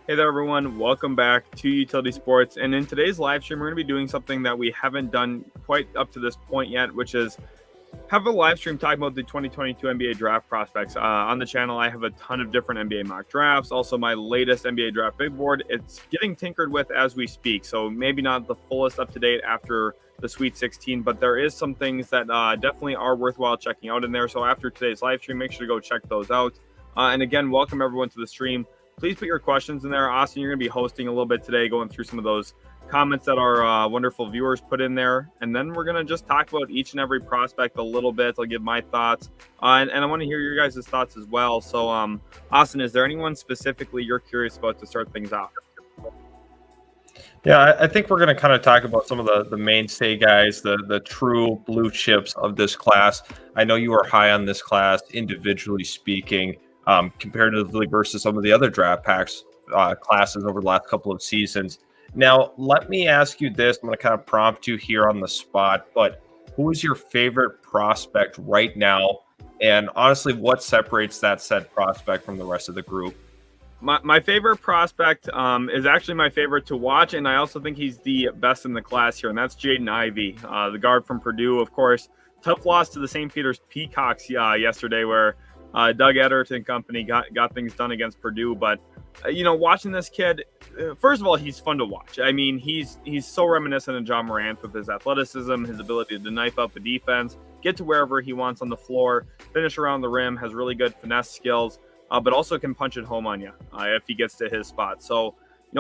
Hey there, everyone. Welcome back to Utility Sports. And in today's live stream, we're going to be doing something that we haven't done quite up to this point yet, which is have a live stream talking about the 2022 NBA draft prospects. On the channel, I have a ton of different NBA mock drafts. Also, my latest NBA draft big board. It's getting tinkered with as we speak. So maybe not the fullest up to date after the Sweet 16, but there is some things that definitely are worthwhile checking out in there. So after today's live stream, make sure to go check those out. And again, welcome everyone to the stream. Please put your questions in there. Austin, you're going to be hosting a little bit today, going through some of those comments that our wonderful viewers put in there. And then we're going to just talk about each and every prospect a little bit. I'll give my thoughts. And I want to hear your guys' thoughts as well. So, Austin, is there anyone specifically you're curious about to start things off? Yeah, I think we're going to kind of talk about some of the mainstay guys, the true blue chips of this class. I know you are high on this class, individually speaking. Comparatively versus some of the other draft packs classes over the last couple of seasons. Now, let me ask you this. I'm going to kind of prompt you here on the spot, but who is your favorite prospect right now? And honestly, what separates that said prospect from the rest of the group? My favorite prospect is actually my favorite to watch, and I also think he's the best in the class here, and that's Jaden Ivey, the guard from Purdue. Of course, tough loss to the St. Peter's Peacocks yesterday, where Doug Edert and company got things done against Purdue. But, watching this kid, first of all, he's fun to watch. I mean, he's so reminiscent of John Morant with his athleticism, his ability to knife up a defense, get to wherever he wants on the floor, finish around the rim, has really good finesse skills, but also can punch it home on you if he gets to his spot. So,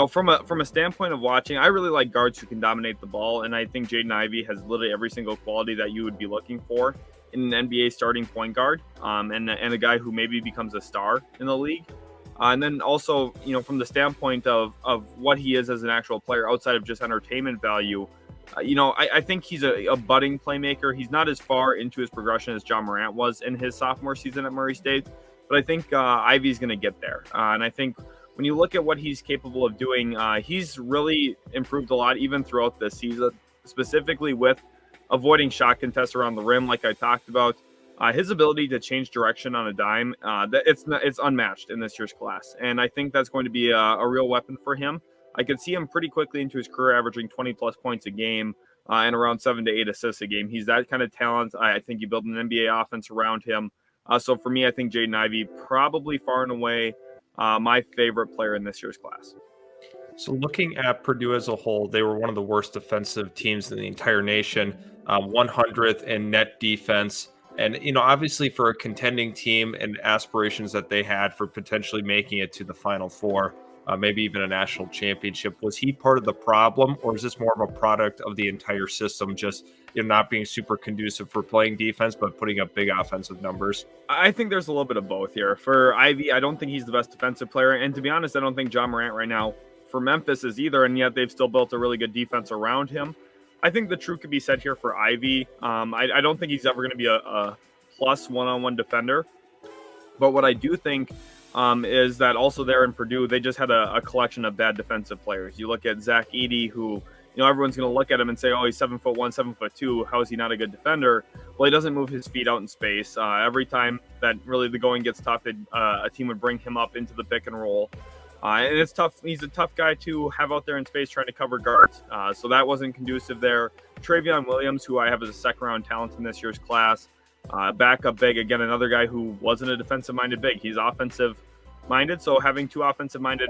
from a standpoint of watching, I really like guards who can dominate the ball. And I think Jaden Ivey has literally every single quality that you would be looking for in an NBA starting point guard, and a guy who maybe becomes a star in the league. And then also, from the standpoint of what he is as an actual player outside of just entertainment value, I think he's a budding playmaker. He's not as far into his progression as John Morant was in his sophomore season at Murray State, but I think Ivey's going to get there. And I think when you look at what he's capable of doing, he's really improved a lot even throughout this season, specifically with avoiding shot contests around the rim, like I talked about. His ability to change direction on a dime, it's unmatched in this year's class. And I think that's going to be a real weapon for him. I could see him pretty quickly into his career averaging 20-plus points a game and around 7 to 8 assists a game. He's that kind of talent. I think you build an NBA offense around him. So for me, I think Jaden Ivey probably far and away my favorite player in this year's class. So looking at Purdue as a whole, they were one of the worst defensive teams in the entire nation, 100th in net defense. And, obviously for a contending team and aspirations that they had for potentially making it to the Final Four, maybe even a national championship, was he part of the problem, or is this more of a product of the entire system, just not being super conducive for playing defense, but putting up big offensive numbers? I think there's a little bit of both here. For Ivey, I don't think he's the best defensive player. And to be honest, I don't think John Morant right now for Memphis is either, and yet they've still built a really good defense around him. I think the truth could be said here for Ivey. I don't think he's ever going to be a plus one-on-one defender. But what I do think is that also there in Purdue, they just had a collection of bad defensive players. You look at Zach Edey, who, everyone's going to look at him and say, oh, he's 7'1", 7'2". How is he not a good defender? Well, he doesn't move his feet out in space. Every time that really the going gets tough, a team would bring him up into the pick and roll. And it's tough. He's a tough guy to have out there in space trying to cover guards. So that wasn't conducive there. Travion Williams, who I have as a second-round talent in this year's class, backup big. Again, another guy who wasn't a defensive-minded big. He's offensive-minded, so having two offensive-minded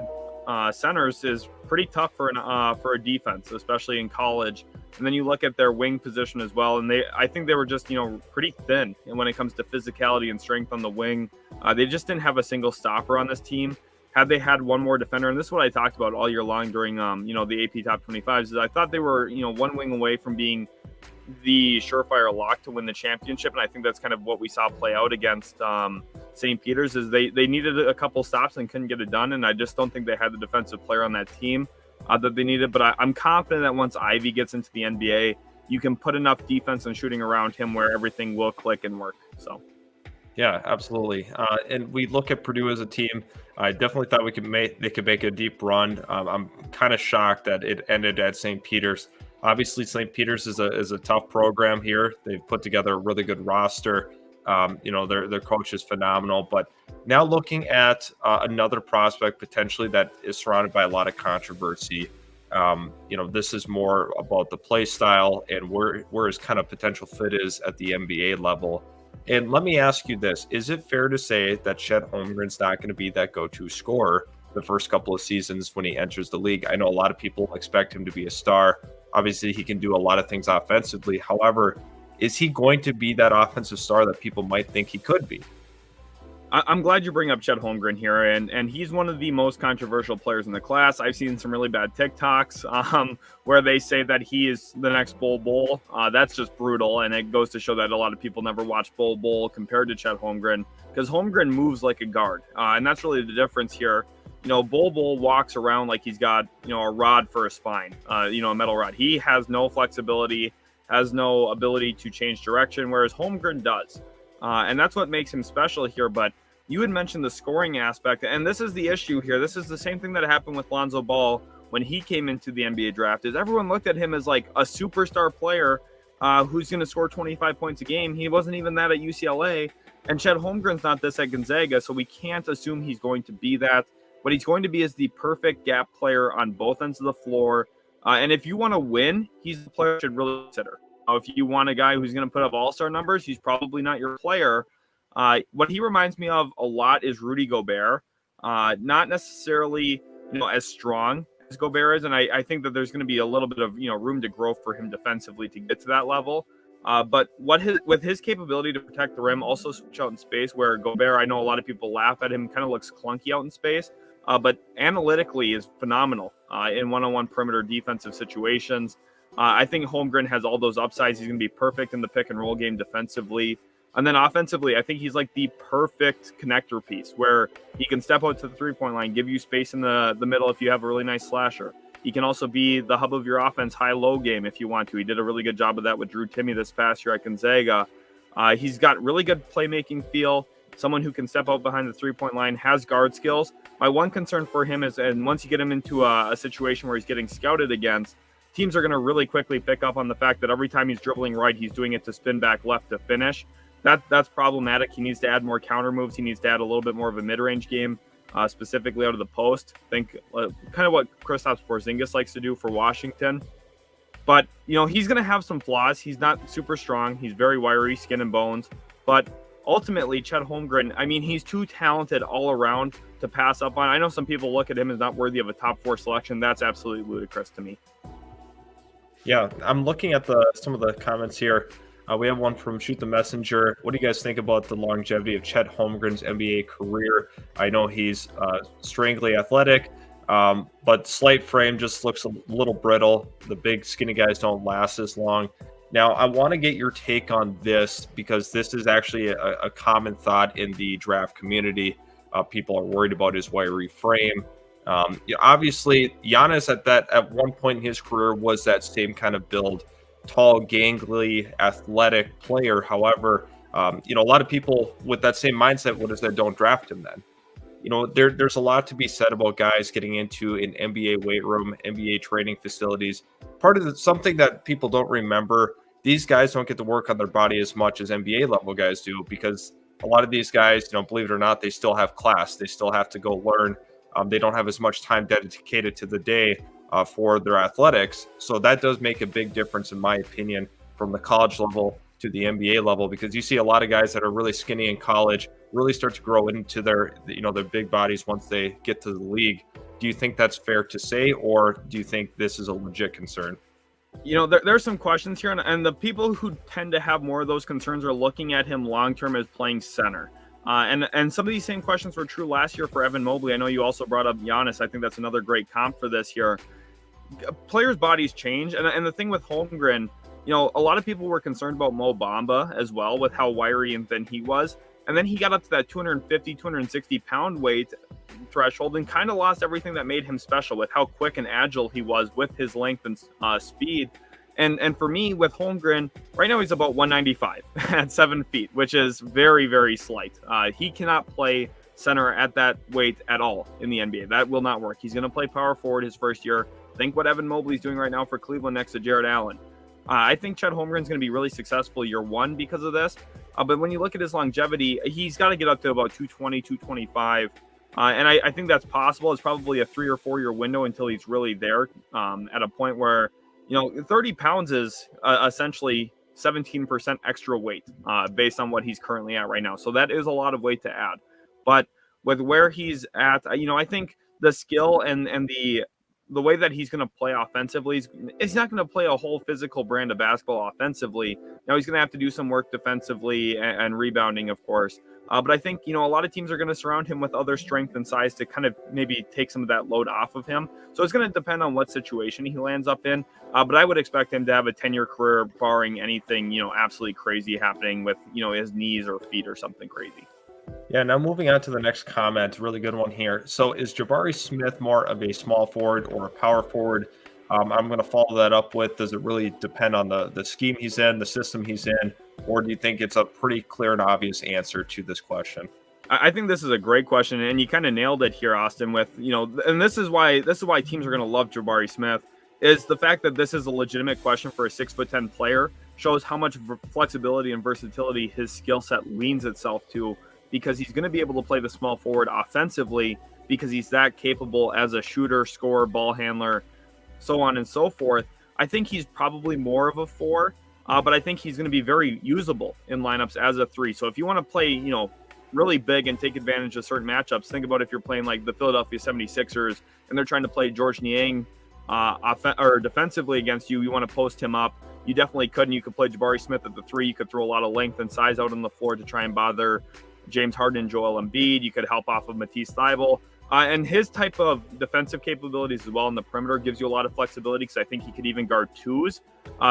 centers is pretty tough for a defense, especially in college. And then you look at their wing position as well, and I think they were just pretty thin when it comes to physicality and strength on the wing. They just didn't have a single stopper on this team. Had they had one more defender, and this is what I talked about all year long during the AP Top 25s, is I thought they were one wing away from being the surefire lock to win the championship, and I think that's kind of what we saw play out against St. Peter's. Is they needed a couple stops and couldn't get it done, and I just don't think they had the defensive player on that team that they needed. But I'm confident that once Ivey gets into the NBA, you can put enough defense and shooting around him where everything will click and work. So. Yeah, absolutely. And we look at Purdue as a team. I definitely thought they could make a deep run. I'm kind of shocked that it ended at St. Peter's. Obviously, St. Peter's is a tough program here. They've put together a really good roster. Their coach is phenomenal. But now looking at another prospect potentially that is surrounded by a lot of controversy. This is more about the play style and where his kind of potential fit is at the NBA level. And let me ask you this. Is it fair to say that Chet Holmgren's not going to be that go-to scorer the first couple of seasons when he enters the league? I know a lot of people expect him to be a star. Obviously, he can do a lot of things offensively. However, is he going to be that offensive star that people might think he could be? I'm glad you bring up Chet Holmgren here, and he's one of the most controversial players in the class. I've seen some really bad TikToks where they say that he is the next Bol. That's just brutal, and it goes to show that a lot of people never watch Bol compared to Chet Holmgren, because Holmgren moves like a guard, and that's really the difference here. Bol walks around like he's got a rod for a spine, a metal rod. He has no flexibility, has no ability to change direction, whereas Holmgren does. And that's what makes him special here. But you had mentioned the scoring aspect, and this is the issue here. This is the same thing that happened with Lonzo Ball when he came into the NBA draft, is everyone looked at him as like a superstar player who's going to score 25 points a game. He wasn't even that at UCLA, and Chet Holmgren's not this at Gonzaga, so we can't assume he's going to be that. What he's going to be is the perfect gap player on both ends of the floor. And if you want to win, he's the player you should really consider. If you want a guy who's going to put up all-star numbers, he's probably not your player. What he reminds me of a lot is Rudy Gobert. Not necessarily, as strong as Gobert is, and I think that there's going to be a little bit of room to grow for him defensively to get to that level. But with his capability to protect the rim, also switch out in space, where Gobert, I know a lot of people laugh at him, kind of looks clunky out in space, but analytically is phenomenal in one-on-one perimeter defensive situations. I think Holmgren has all those upsides. He's going to be perfect in the pick and roll game defensively. And then offensively, I think he's like the perfect connector piece where he can step out to the three-point line, give you space in the middle if you have a really nice slasher. He can also be the hub of your offense, high-low game if you want to. He did a really good job of that with Drew Timme this past year at Gonzaga. He's got really good playmaking feel, someone who can step out behind the three-point line, has guard skills. My one concern for him is, and once you get him into a situation where he's getting scouted against, teams are going to really quickly pick up on the fact that every time he's dribbling right, he's doing it to spin back left to finish. That's problematic. He needs to add more counter moves. He needs to add a little bit more of a mid-range game, specifically out of the post. Think kind of what Kristaps Porzingis likes to do for Washington. But, he's going to have some flaws. He's not super strong. He's very wiry, skin and bones. But ultimately, Chet Holmgren, he's too talented all around to pass up on. I know some people look at him as not worthy of a top 4 selection. That's absolutely ludicrous to me. Yeah, I'm looking at some of the comments here. We have one from Shoot the Messenger. What do you guys think about the longevity of Chet Holmgren's NBA career? I know he's strangely athletic, but slight frame, just looks a little brittle. The big skinny guys don't last as long. Now, I want to get your take on this because this is actually a common thought in the draft community. People are worried about his wiry frame. Obviously, Giannis at one point in his career was that same kind of build, tall, gangly, athletic player. However, a lot of people with that same mindset would have said, don't draft him then. There's a lot to be said about guys getting into an NBA weight room, NBA training facilities. Part of something that people don't remember, these guys don't get to work on their body as much as NBA level guys do, because a lot of these guys, believe it or not, they still have class. They still have to go learn. They don't have as much time dedicated to the day for their athletics. So that does make a big difference, in my opinion, from the college level to the NBA level, because you see a lot of guys that are really skinny in college really start to grow into their big bodies once they get to the league. Do you think that's fair to say, or do you think this is a legit concern? There's some questions here, and the people who tend to have more of those concerns are looking at him long-term as playing center. And some of these same questions were true last year for Evan Mobley. I know you also brought up Giannis. I think that's another great comp for this here. Players' bodies change. And the thing with Holmgren, a lot of people were concerned about Mo Bamba as well, with how wiry and thin he was. And then he got up to that 250, 260-pound weight threshold and kind of lost everything that made him special with how quick and agile he was with his length and speed. And for me, with Holmgren, right now he's about 195 at 7 feet, which is very, very slight. He cannot play center at that weight at all in the NBA. That will not work. He's going to play power forward his first year. Think what Evan Mobley's doing right now for Cleveland next to Jared Allen. I think Chet Holmgren's going to be really successful year one because of this. But when you look at his longevity, he's got to get up to about 220, 225. And I think that's possible. It's probably a 3 or 4 year window until he's really there at a point where, 30 pounds is essentially 17% extra weight based on what he's currently at right now. So that is a lot of weight to add. But with where he's at, I think the skill and the way that he's going to play offensively, he's not going to play a whole physical brand of basketball offensively. Now he's going to have to do some work defensively and rebounding, of course. But I think, a lot of teams are going to surround him with other strength and size to kind of maybe take some of that load off of him. So it's going to depend on what situation he lands up in. But I would expect him to have a 10-year career, barring anything, absolutely crazy happening with, his knees or feet or something crazy. Yeah, now moving on to the next comment, really good one here. So is Jabari Smith more of a small forward or a power forward? I'm going to follow that up with, does it really depend on the scheme he's in, the system he's in, or do you think it's a pretty clear and obvious answer to this question? I think this is a great question, and you kind of nailed it here, Austin, with, and this is why teams are going to love Jabari Smith, is the fact that this is a legitimate question for a 6'10" player, shows how much flexibility and versatility his skill set leans itself to, because he's going to be able to play the small forward offensively because he's that capable as a shooter, scorer, ball handler, so on and so forth. I think he's probably more of a 4, but I think he's going to be very usable in lineups as a 3. So if you want to play, really big and take advantage of certain matchups, think about if you're playing like the Philadelphia 76ers and they're trying to play George Niang defensively against you, you want to post him up. You definitely could, and you could play Jabari Smith at the 3. You could throw a lot of length and size out on the floor to try and bother James Harden and Joel Embiid. You could help off of Matisse Thybulle. And his type of defensive capabilities as well in the perimeter gives you a lot of flexibility, because I think he could even guard 2s.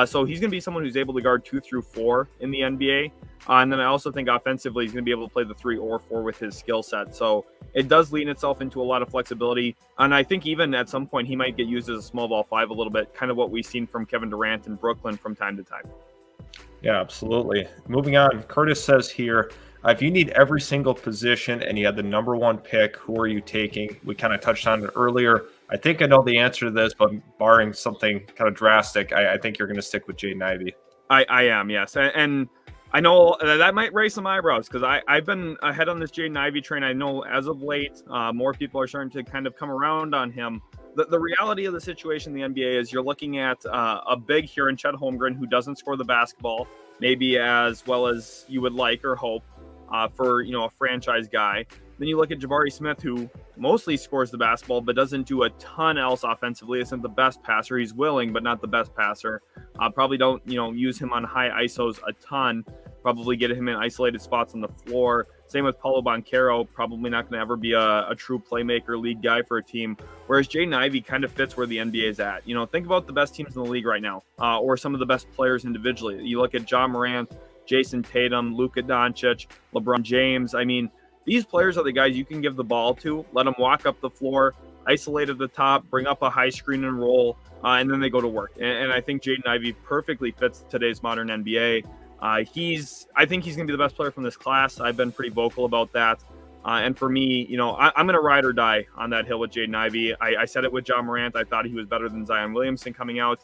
So he's going to be someone who's able to guard 2 through 4 in the NBA. And then I also think offensively he's going to be able to play the 3 or 4 with his skill set. So it does lean itself into a lot of flexibility. And I think even at some point he might get used as a small ball 5 a little bit, kind of what we've seen from Kevin Durant in Brooklyn from time to time. Yeah, absolutely. Moving on, Curtis says here, if you need every single position and you had the number 1 pick, who are you taking? We kind of touched on it earlier. I think I know the answer to this, but barring something kind of drastic, I think you're going to stick with Jaden Ivey. I am, yes. And I know that might raise some eyebrows, because I've been ahead on this Jaden Ivey train. I know as of late, more people are starting to kind of come around on him. The reality of the situation in the NBA is you're looking at a big here in Chet Holmgren, who doesn't score the basketball maybe as well as you would like or hope. For a franchise guy. Then you look at Jabari Smith, who mostly scores the basketball but doesn't do a ton else offensively. Isn't the best passer. He's willing but not the best passer. Probably don't use him on high ISOs a ton. Probably get him in isolated spots on the floor. Same with Paolo Banchero. Probably not going to ever be a true playmaker lead guy for a team. Whereas Jaden Ivey kind of fits where the NBA is at. Think about the best teams in the league right now, or some of the best players individually. You look at Ja Morant, Jason Tatum, Luka Doncic, LeBron James. I mean, these players are the guys you can give the ball to, let them walk up the floor, isolate at the top, bring up a high screen and roll, and then they go to work. And I think Jaden Ivey perfectly fits today's modern NBA. I think he's going to be the best player from this class. I've been pretty vocal about that. And for me, I'm going to ride or die on that hill with Jaden Ivey. I said it with Ja Morant. I thought he was better than Zion Williamson coming out.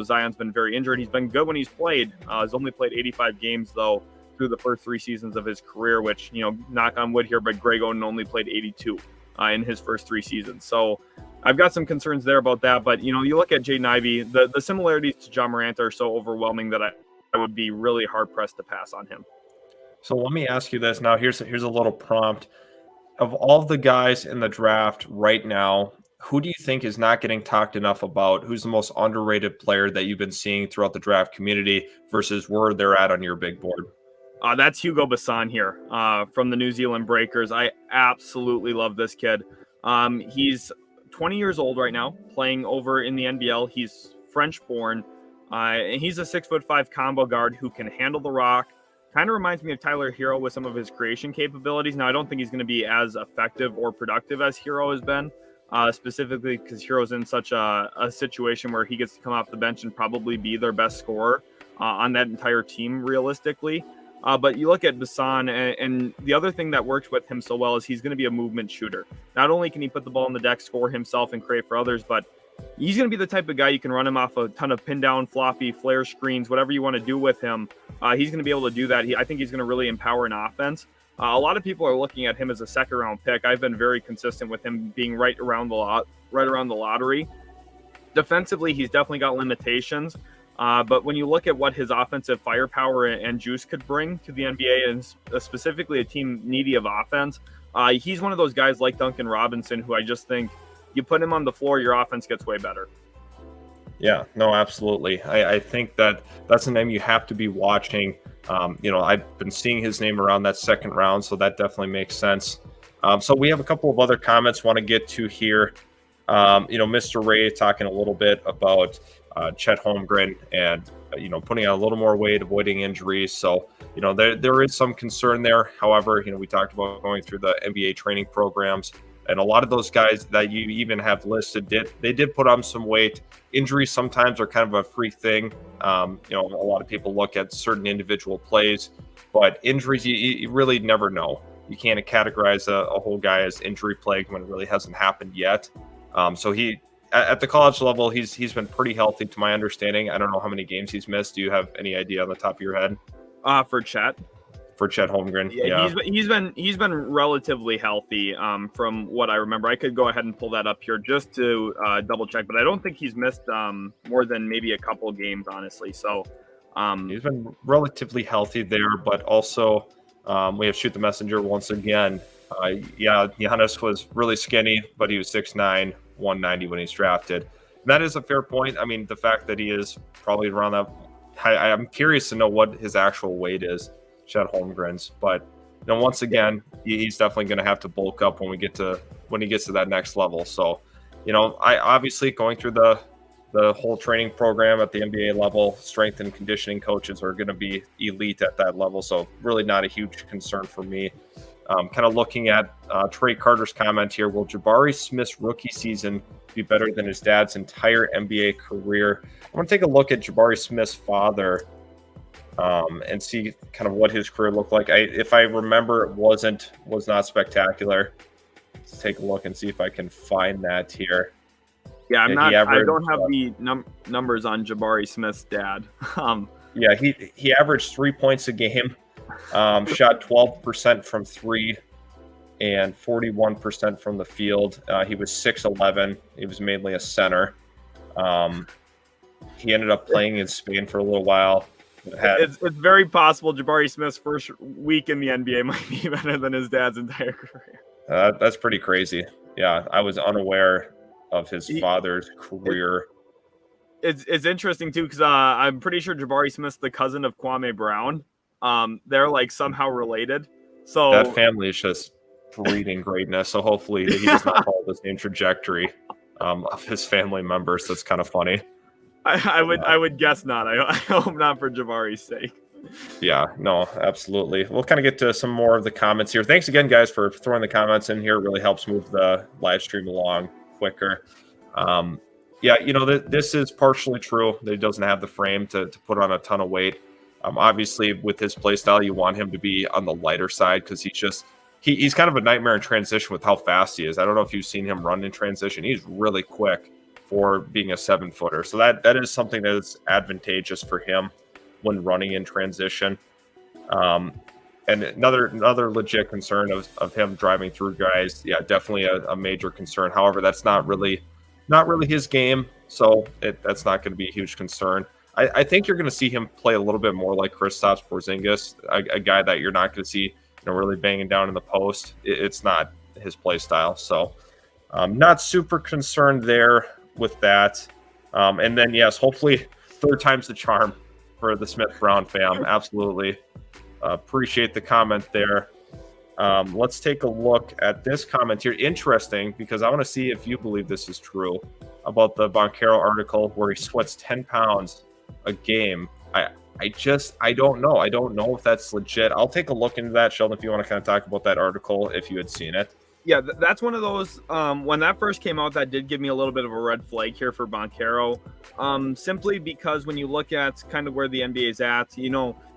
Zion's been very injured. He's been good when he's played. He's only played 85 games, though, through the first 3 seasons of his career, which, knock on wood here, but Greg Oden only played 82 in his first 3 seasons. So I've got some concerns there about that. But, you look at Jaden Ivey, the similarities to Ja Morant are so overwhelming that I would be really hard-pressed to pass on him. So let me ask you this. Now, here's a little prompt. Of all the guys in the draft right now, who do you think is not getting talked enough about? Who's the most underrated player that you've been seeing throughout the draft community versus where they're at on your big board? That's Hugo Bassan here from the New Zealand Breakers. I absolutely love this kid. He's 20 years old right now, playing over in the NBL. He's French-born, and he's a 6'5" combo guard who can handle the rock. Kind of reminds me of Tyler Hero with some of his creation capabilities. Now, I don't think he's going to be as effective or productive as Hero has been. Specifically because Hero's in such a situation where he gets to come off the bench and probably be their best scorer on that entire team, realistically. But you look at Bassan, and the other thing that works with him so well is he's going to be a movement shooter. Not only can he put the ball on the deck, score himself, and create for others, but He's going to be the type of guy you can run him off a ton of pin down, floppy, flare screens, whatever you want to do with him. He's going to be able to do that. I think he's going to really empower an offense. A lot of people are looking at him as a second round pick. I've been very consistent with him being right around the lottery. Defensively, he's definitely got limitations. But when you look at what his offensive firepower and juice could bring to the NBA, and specifically a team needy of offense, he's one of those guys like Duncan Robinson who I just think you put him on the floor, your offense gets way better. Yeah, no, absolutely. I think that's a name you have to be watching. I've been seeing his name around that second round, so that definitely makes sense. So we have a couple of other comments want to get to here. Mr. Ray talking a little bit about Chet Holmgren and, putting on a little more weight, avoiding injuries. So, there is some concern there. However, we talked about going through the NBA training programs. And a lot of those guys that you even have listed did put on some weight. Injuries sometimes are kind of a free thing. A lot of people look at certain individual plays, but injuries, you really never know. You can't categorize a whole guy as injury plagued when it really hasn't happened yet. So he, at the college level, he's been pretty healthy to my understanding. I don't know how many games he's missed. Do you have any idea on the top of your head? For Chet. For Chet Holmgren, yeah. He's been relatively healthy from what I remember. I could go ahead and pull that up here just to double check, but I don't think he's missed more than maybe a couple games, honestly. So he's been relatively healthy there, but also we have Shoot the Messenger once again. Giannis was really skinny, but he was 6'9", 190 when he's drafted. And that is a fair point. I mean, the fact that he is probably around that, I'm curious to know what his actual weight is. Chet Holmgren's, but once again, he's definitely going to have to bulk up when he gets to that next level. So, I obviously going through the whole training program at the NBA level, strength and conditioning coaches are going to be elite at that level. So really not a huge concern for me. Kind of looking at Trey Carter's comment here. Will Jabari Smith's rookie season be better than his dad's entire NBA career? I want to take a look at Jabari Smith's father. And see kind of what his career looked like. If I remember, it was not spectacular. Let's take a look and see if I can find that here. Yeah, I don't have the numbers on Jabari Smith's dad. Yeah, he averaged 3 points a game, shot 12% from three, and 41% from the field. He was 6'11". He was mainly a center. He ended up playing in Spain for a little while. It's very possible Jabari Smith's first week in the NBA might be better than his dad's entire career. That's pretty crazy. Yeah, I was unaware of his father's career. It's interesting too because I'm pretty sure Jabari Smith's the cousin of Kwame Brown. They're like somehow related. So that family is just breeding greatness. So hopefully he does not follow the same trajectory of his family members. That's kind of funny. I would guess not. I hope not for Jabari's sake. Yeah, no, absolutely. We'll kind of get to some more of the comments here. Thanks again, guys, for throwing the comments in here. It really helps move the live stream along quicker. This is partially true that he doesn't have the frame to put on a ton of weight. Obviously, with his play style, you want him to be on the lighter side because he's kind of a nightmare in transition with how fast he is. I don't know if you've seen him run in transition. He's really quick for being a 7-footer. So that is something that is advantageous for him when running in transition. And another legit concern of him driving through guys. Yeah, definitely a major concern. However, that's not really his game. So that's not going to be a huge concern. I think you're going to see him play a little bit more like Kristaps Porzingis, a guy that you're not going to see really banging down in the post. It's not his play style. So not super concerned there with that. And then, yes, hopefully third time's the charm for the Smith Brown fam. Absolutely. Appreciate the comment there. Let's take a look at this comment here. Interesting, because I want to see if you believe this is true about the Banchero article where he sweats 10 pounds a game. I don't know. I don't know if that's legit. I'll take a look into that, Sheldon, if you want to kind of talk about that article, if you had seen it. Yeah, that's one of those, when that first came out, that did give me a little bit of a red flag here for Banchero, simply because when you look at kind of where the NBA is at,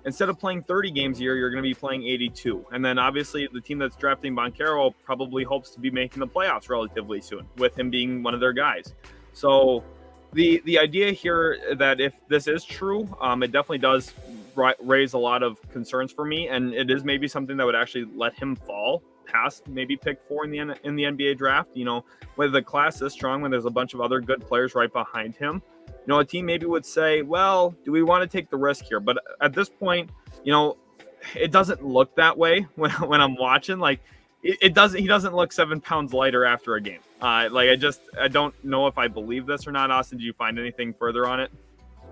instead of playing 30 games a year, you're going to be playing 82. And then obviously the team that's drafting Banchero probably hopes to be making the playoffs relatively soon, with him being one of their guys. So the idea here that if this is true, it definitely does raise a lot of concerns for me, and it is maybe something that would actually let him fall past maybe pick 4 in the NBA draft. With the class this strong, when there's a bunch of other good players right behind him, a team maybe would say, well, do we want to take the risk here? But at this point, it doesn't look that way when I'm watching. Like, it doesn't. He doesn't look 7 pounds lighter after a game. I don't know if I believe this or not. Austin, did you find anything further on it?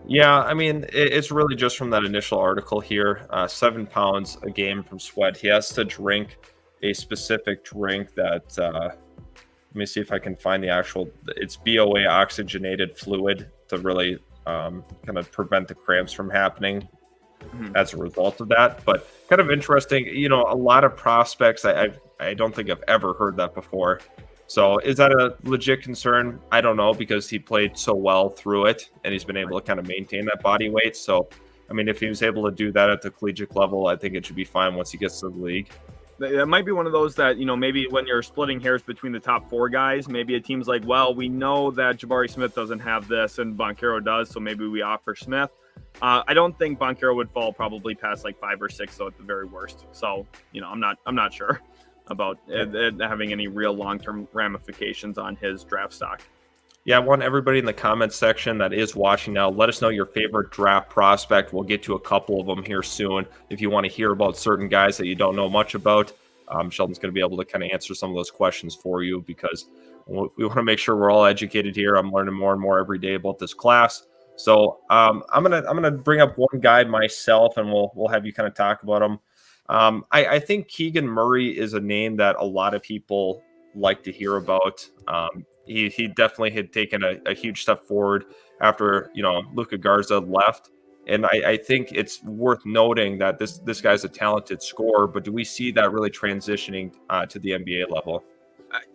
Yeah, I mean, it's really just from that initial article here. 7 pounds a game from sweat. He has to drink a specific drink that. Let me see if I can find the actual. It's BOA oxygenated fluid to really kind of prevent the cramps from happening as a result of that. But kind of interesting. A lot of prospects. I don't think I've ever heard that before. So is that a legit concern? I don't know, because he played so well through it and he's been able to kind of maintain that body weight. So, I mean, if he was able to do that at the collegiate level, I think it should be fine once he gets to the league. That might be one of those that, maybe when you're splitting hairs between the top 4 guys, maybe a team's like, well, we know that Jabari Smith doesn't have this and Banchero does, so maybe we offer Smith. I don't think Banchero would fall probably past like 5 or 6, though, at the very worst. So, I'm not sure about it having any real long-term ramifications on his draft stock. Yeah, I want everybody in the comments section that is watching now, let us know your favorite draft prospect. We'll get to a couple of them here soon. If you want to hear about certain guys that you don't know much about, Sheldon's going to be able to kind of answer some of those questions for you, because we want to make sure we're all educated here. I'm learning more and more every day about this class. So I'm gonna bring up one guy myself, and we'll have you kind of talk about him. I think Keegan Murray is a name that a lot of people like to hear about. He definitely had taken a huge step forward after Luka Garza left, and I think it's worth noting that this guy's a talented scorer. But do we see that really transitioning to the NBA level?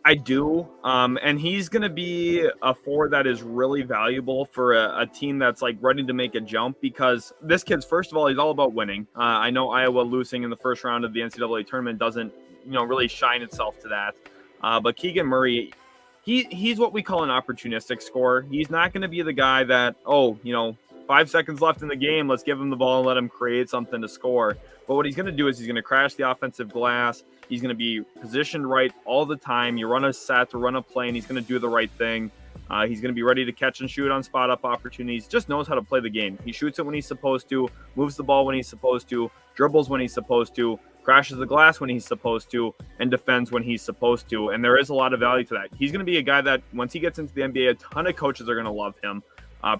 I do, and he's going to be a forward that is really valuable for a team that's like ready to make a jump, because this kid's, first of all, he's all about winning. I know Iowa losing in the first round of the NCAA tournament doesn't really shine itself to that, but Keegan Murray, he's what we call an opportunistic scorer. He's not going to be the guy that 5 seconds left in the game, let's give him the ball and let him create something to score. But what he's going to do is he's going to crash the offensive glass. He's going to be positioned right all the time. You run a set to run a play, and he's going to do the right thing. He's going to be ready to catch and shoot on spot-up opportunities. Just knows how to play the game. He shoots it when he's supposed to, moves the ball when he's supposed to, dribbles when he's supposed to, crashes the glass when he's supposed to, and defends when he's supposed to. And there is a lot of value to that. He's going to be a guy that once he gets into the NBA, a ton of coaches are going to love him.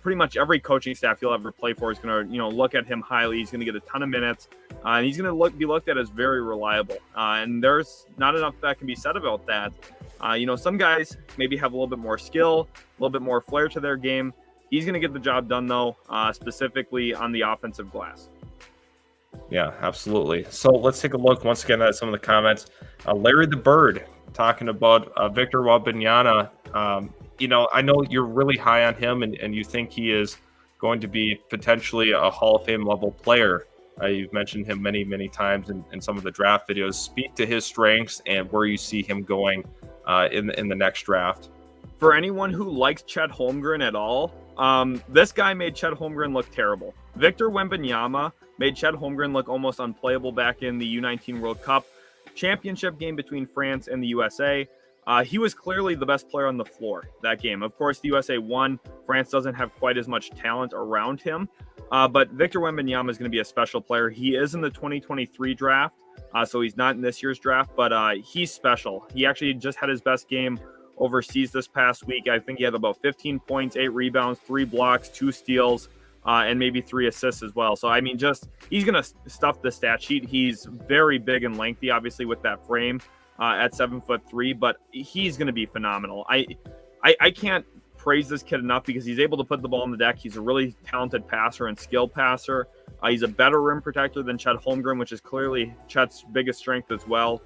Pretty much every coaching staff you'll ever play for is going to, look at him highly. He's going to get a ton of minutes, and he's going to be looked at as very reliable. And there's not enough that can be said about that. Some guys maybe have a little bit more skill, a little bit more flair to their game. He's going to get the job done, though, specifically on the offensive glass. Yeah, absolutely. So let's take a look once again at some of the comments. Larry the Bird talking about Victor Wembanyama. I know you're really high on him, and you think he is going to be potentially a Hall of Fame level player. You've mentioned him many, many times in some of the draft videos. Speak to his strengths and where you see him going in the next draft. For anyone who likes Chet Holmgren at all, this guy made Chet Holmgren look terrible. Victor Wembanyama made Chet Holmgren look almost unplayable back in the U19 World Cup championship game between France and the USA. He was clearly the best player on the floor that game. Of course, the USA won. France doesn't have quite as much talent around him. But Victor Wembanyama is going to be a special player. He is in the 2023 draft, so he's not in this year's draft, but he's special. He actually just had his best game overseas this past week. I think he had about 15 points, 8 rebounds, 3 blocks, 2 steals, and maybe 3 assists as well. So, I mean, he's going to stuff the stat sheet. He's very big and lengthy, obviously, with that frame. At 7'3", but he's going to be phenomenal. I can't praise this kid enough because he's able to put the ball on the deck. He's a really talented passer and skilled passer. He's a better rim protector than Chet Holmgren, which is clearly Chet's biggest strength as well.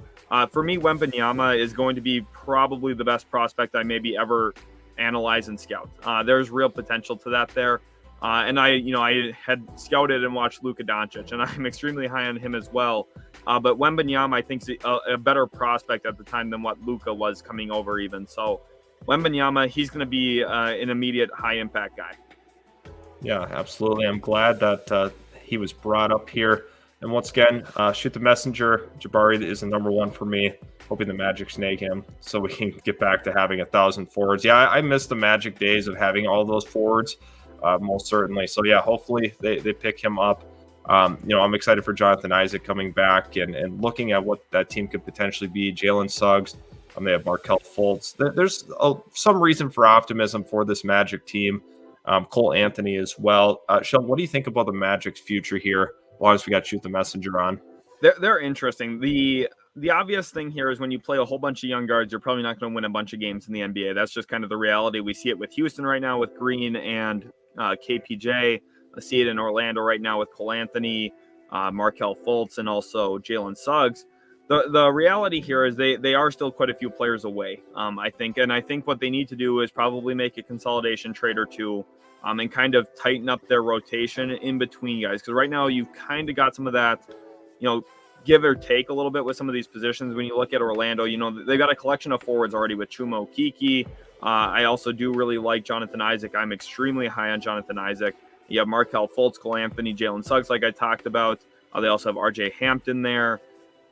For me, Wembanyama is going to be probably the best prospect I maybe ever analyze and scout. There's real potential to that there. And I had scouted and watched Luka Doncic, and I'm extremely high on him as well. But Wembanyama, I think, is a better prospect at the time than what Luka was coming over even. So Wembanyama, he's going to be an immediate high impact guy. Yeah, absolutely. I'm glad that he was brought up here. And once again, shoot the messenger. Jabari is the number one for me. Hoping the Magic snag him so we can get back to having 1,000 forwards. Yeah, I miss the Magic days of having all those forwards, most certainly. So yeah, hopefully they pick him up. I'm excited for Jonathan Isaac coming back and looking at what that team could potentially be. Jalen Suggs. They have Markelle Fultz. There's some reason for optimism for this Magic team. Cole Anthony as well. Sheldon, what do you think about the Magic's future here? As long as we got Shoot the Messenger on. They're interesting. The obvious thing here is when you play a whole bunch of young guards, you're probably not going to win a bunch of games in the NBA. That's just kind of the reality. We see it with Houston right now with Green and KPJ. I see it in Orlando right now with Cole Anthony, Markelle Fultz, and also Jalen Suggs. The reality here is they are still quite a few players away, I think. And I think what they need to do is probably make a consolidation trade or two and kind of tighten up their rotation in between guys. Because right now you've kind of got some of that, give or take a little bit with some of these positions. When you look at Orlando, they've got a collection of forwards already with Chuma Okeke. I also do really like Jonathan Isaac. I'm extremely high on Jonathan Isaac. You have Markelle Fultz, Cole Anthony, Jalen Suggs, like I talked about. They also have RJ Hampton there.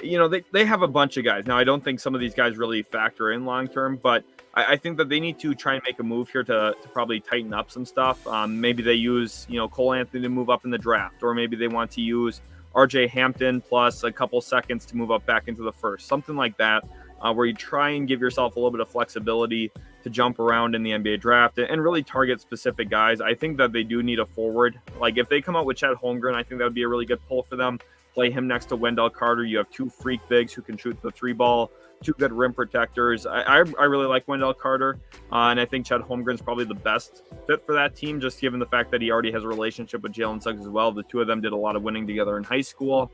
They have a bunch of guys. Now, I don't think some of these guys really factor in long term, but I think that they need to try and make a move here to probably tighten up some stuff. Maybe they use, Cole Anthony to move up in the draft, or maybe they want to use RJ Hampton plus a couple seconds to move up back into the first, something like that, where you try and give yourself a little bit of flexibility to jump around in the NBA draft and really target specific guys. I think that they do need a forward. Like if they come out with Chet Holmgren, I think that would be a really good pull for them. Play him next to Wendell Carter. You have two freak bigs who can shoot the three ball, two good rim protectors. I really like Wendell Carter, and I think Chet Holmgren's probably the best fit for that team, just given the fact that he already has a relationship with Jalen Suggs as well. The two of them did a lot of winning together in high school.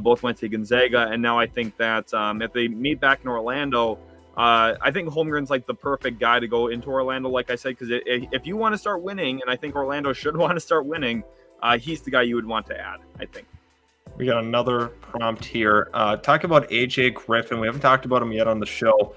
Both went to Gonzaga, and now I think that if they meet back in Orlando, I think Holmgren's like the perfect guy to go into Orlando, like I said, because if you want to start winning, and I think Orlando should want to start winning, he's the guy you would want to add, I think. We got another prompt here. Talk about AJ Griffin. We haven't talked about him yet on the show.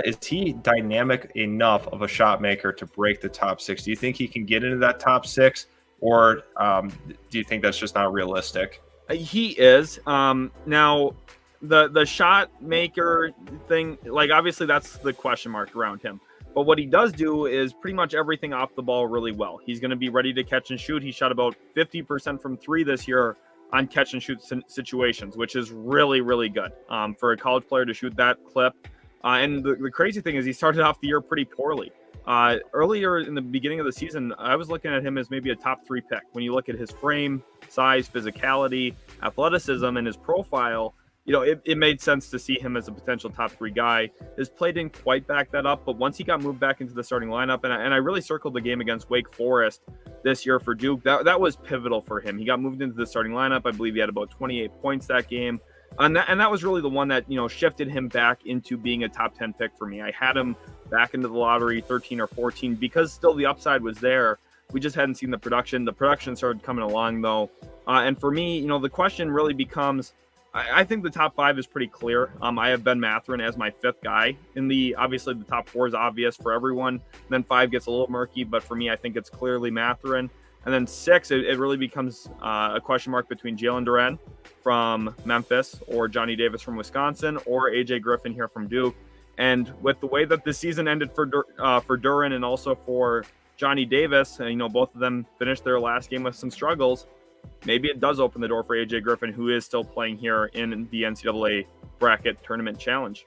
Is he dynamic enough of a shot maker to break the top six? Do you think he can get into that top six, or do you think that's just not realistic? He is. Now, the shot maker thing, like obviously that's the question mark around him. But what he does do is pretty much everything off the ball really well. He's going to be ready to catch and shoot. He shot about 50% from three this year on catch and shoot situations, which is really, really good for a college player to shoot that clip. And the crazy thing is he started off the year pretty poorly. Earlier in the beginning of the season, I was looking at him as maybe a top 3 pick. When you look at his frame, size, physicality, athleticism, and his profile, it made sense to see him as a potential top 3 guy. His play didn't quite back that up, but once he got moved back into the starting lineup, and I really circled the game against Wake Forest this year for Duke, that was pivotal for him. He got moved into the starting lineup. I believe he had about 28 points that game. And that was really the one that, shifted him back into being a top 10 pick for me. I had him back into the lottery 13 or 14 because still the upside was there. We just hadn't seen the production. The production started coming along, though. And for me, the question really becomes, I think the top 5 is pretty clear. I have Ben Mathurin as my 5th guy. Obviously, the top 4 is obvious for everyone. Then 5 gets a little murky, but for me, I think it's clearly Mathurin. And then 6, it really becomes a question mark between Jalen Duren from Memphis or Johnny Davis from Wisconsin or AJ Griffin here from Duke. And with the way that the season ended for Duren and also for Johnny Davis, both of them finished their last game with some struggles. Maybe it does open the door for AJ Griffin, who is still playing here in the NCAA bracket tournament challenge.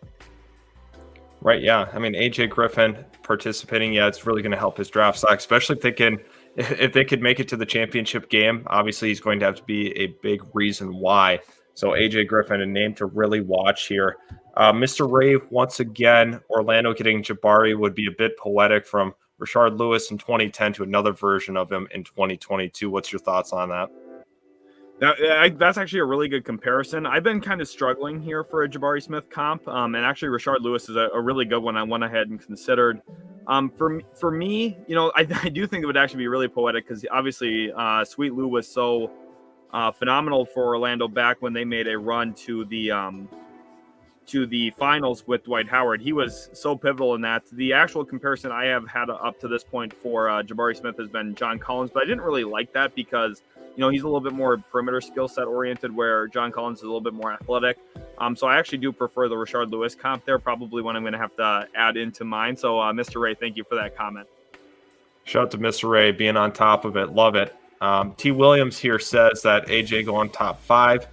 Right, yeah. I mean, AJ Griffin participating, it's really going to help his draft stock, especially if they could make it to the championship game. Obviously, he's going to have to be a big reason why. So AJ Griffin, a name to really watch here. Mr. Ray, once again, Orlando getting Jabari would be a bit poetic from Rashard Lewis in 2010 to another version of him in 2022. What's your thoughts on that? Now, that's actually a really good comparison. I've been kind of struggling here for a Jabari Smith comp, and actually Rashard Lewis is a really good one I went ahead and considered. For me, I do think it would actually be really poetic because obviously Sweet Lou was so phenomenal for Orlando back when they made a run to the to the finals with Dwight Howard. He was so pivotal in that. The actual comparison I have had up to this point for Jabari Smith has been John Collins, but I didn't really like that because, he's a little bit more perimeter skill set oriented, where John Collins is a little bit more athletic. So I actually do prefer the Rashard Lewis comp there, probably one I'm going to have to add into mine. So Mr. Ray, thank you for that comment. Shout out to Mr. Ray being on top of it. Love it. T. Williams here says that AJ going top 5.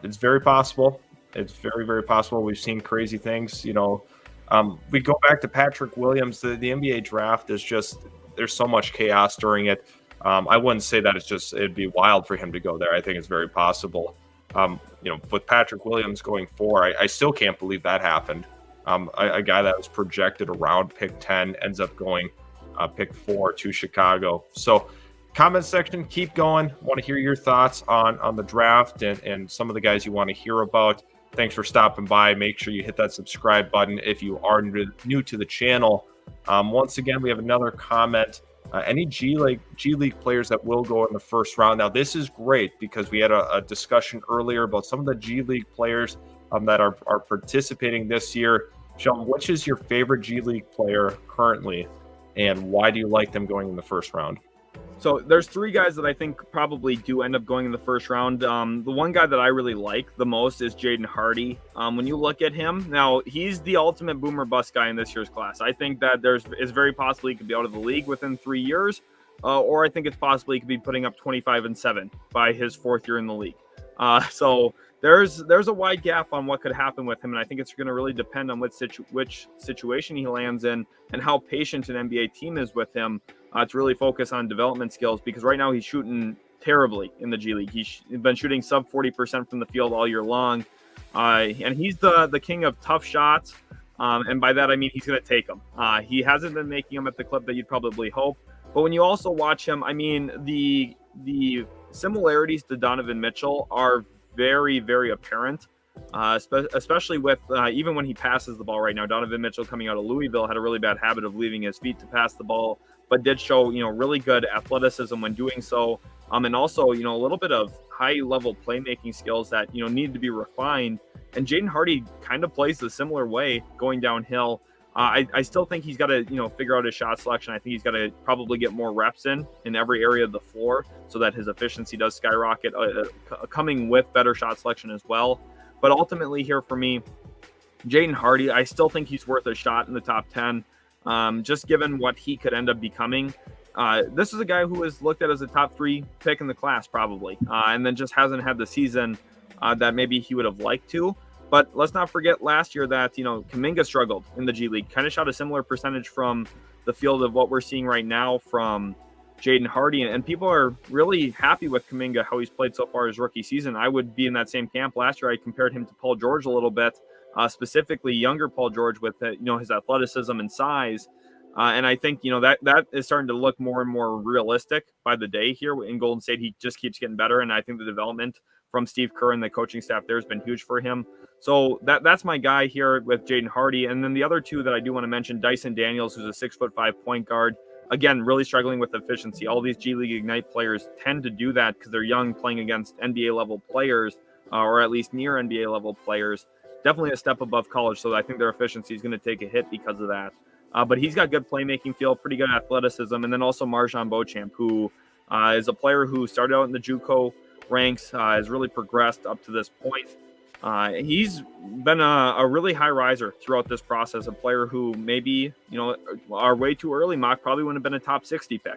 It's very possible. It's very, very possible. We've seen crazy things. We go back to Patrick Williams. The NBA draft is just, there's so much chaos during it. I wouldn't say that it'd be wild for him to go there. I think it's very possible. With Patrick Williams going 4, I still can't believe that happened. A guy that was projected around pick 10 ends up going pick 4 to Chicago. So comment section, keep going. Want to hear your thoughts on the draft and some of the guys you want to hear about. Thanks for stopping by. Make sure you hit that subscribe button if you are new to the channel. Once again, we have another comment. Any G League players that will go in the first round. Now, this is great because we had a discussion earlier about some of the G League players that are participating this year. Sheldon, which is your favorite G League player currently, and why do you like them going in the first round? So there's 3 guys that I think probably do end up going in the first round. The one guy that I really like the most is Jaden Hardy. When you look at him, now he's the ultimate boomer bust guy in this year's class. I think that it's very possible he could be out of the league within 3 years, or I think it's possible he could be putting up 25-7 by his 4th year in the league. So there's a wide gap on what could happen with him, and I think it's going to really depend on which situation he lands in and how patient an NBA team is with him to really focus on development skills, because right now he's shooting terribly in the G League. He's been shooting sub 40% from the field all year long, and he's the king of tough shots, and by that I mean he's going to take them. He hasn't been making them at the clip that you'd probably hope, but when you also watch him, I mean, the similarities to Donovan Mitchell are very, very apparent, especially with even when he passes the ball right now. Donovan Mitchell, coming out of Louisville, had a really bad habit of leaving his feet to pass the ball, but did show, really good athleticism when doing so. And also, a little bit of high-level playmaking skills that, need to be refined. And Jaden Hardy kind of plays the similar way going downhill. I still think he's got to, figure out his shot selection. I think he's got to probably get more reps in every area of the floor so that his efficiency does skyrocket, coming with better shot selection as well. But ultimately here for me, Jaden Hardy, I still think he's worth a shot in the top 10, just given what he could end up becoming. This is a guy who is looked at as a top 3 pick in the class probably, and then just hasn't had the season that maybe he would have liked to. But let's not forget last year that, Kuminga struggled in the G League, kind of shot a similar percentage from the field of what we're seeing right now from Jaden Hardy. And people are really happy with Kuminga, how he's played so far his rookie season. I would be in that same camp. Last year, I compared him to Paul George a little bit, specifically younger Paul George with, his athleticism and size. And I think, that is starting to look more and more realistic by the day here in Golden State. He just keeps getting better. And I think the development from Steve Kerr and the coaching staff there has been huge for him. So that's my guy here with Jaden Hardy. And then the other 2 that I do want to mention, Dyson Daniels, who's a 6'5" point guard. Again, really struggling with efficiency. All these G League Ignite players tend to do that because they're young, playing against NBA level players, or at least near NBA level players. Definitely a step above college. So I think their efficiency is going to take a hit because of that. But he's got good playmaking feel, pretty good athleticism. And then also Marjon Beauchamp, who is a player who started out in the JUCO ranks, has really progressed up to this point. He's been a really high riser throughout this process, a player who maybe, our way too early mock probably wouldn't have been a top 60 pick,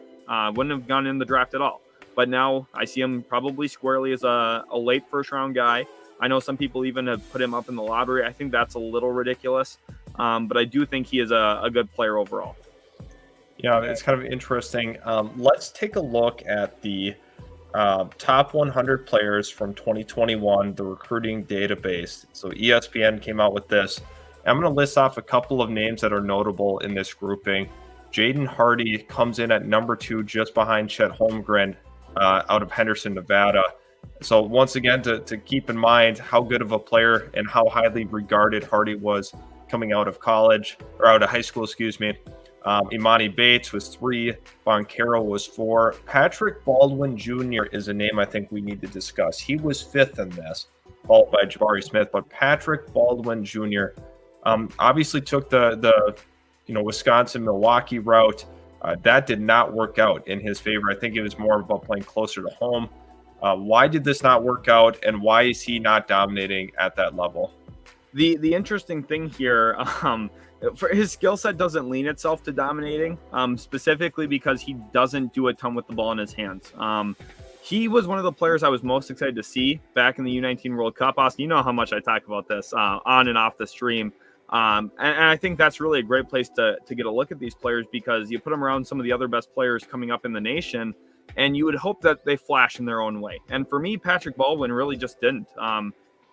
wouldn't have gone in the draft at all. But now I see him probably squarely as a late first round guy. I know some people even have put him up in the lottery. I think that's a little ridiculous, but I do think he is a good player overall. Yeah, it's kind of interesting. Let's take a look at the top 100 players from 2021, the recruiting database. So ESPN came out with this. I'm going to list off a couple of names that are notable in this grouping. Jaden Hardy comes in at number 2, just behind Chet Holmgren out of Henderson, Nevada. So once again, to keep in mind how good of a player and how highly regarded Hardy was coming out of college, or out of high school, excuse me. Imani Bates was 3. Boncaro was 4. Patrick Baldwin Jr. is a name I think we need to discuss. He was 5th in this. followed by Jabari Smith, but Patrick Baldwin Jr. Obviously took the Wisconsin-Milwaukee route. That did not work out in his favor. I think it was more about playing closer to home. Why did this not work out, and why is he not dominating at that level? The interesting thing here, for his skill set doesn't lean itself to dominating, specifically because he doesn't do a ton with the ball in his hands. He was one of the players I was most excited to see back in the U19 World Cup. Austin, you know how much I talk about this on and off the stream. And I think that's really a great place to get a look at these players, because you put them around some of the other best players coming up in the nation, and you would hope that they flash in their own way. And for me, Patrick Baldwin really just didn't.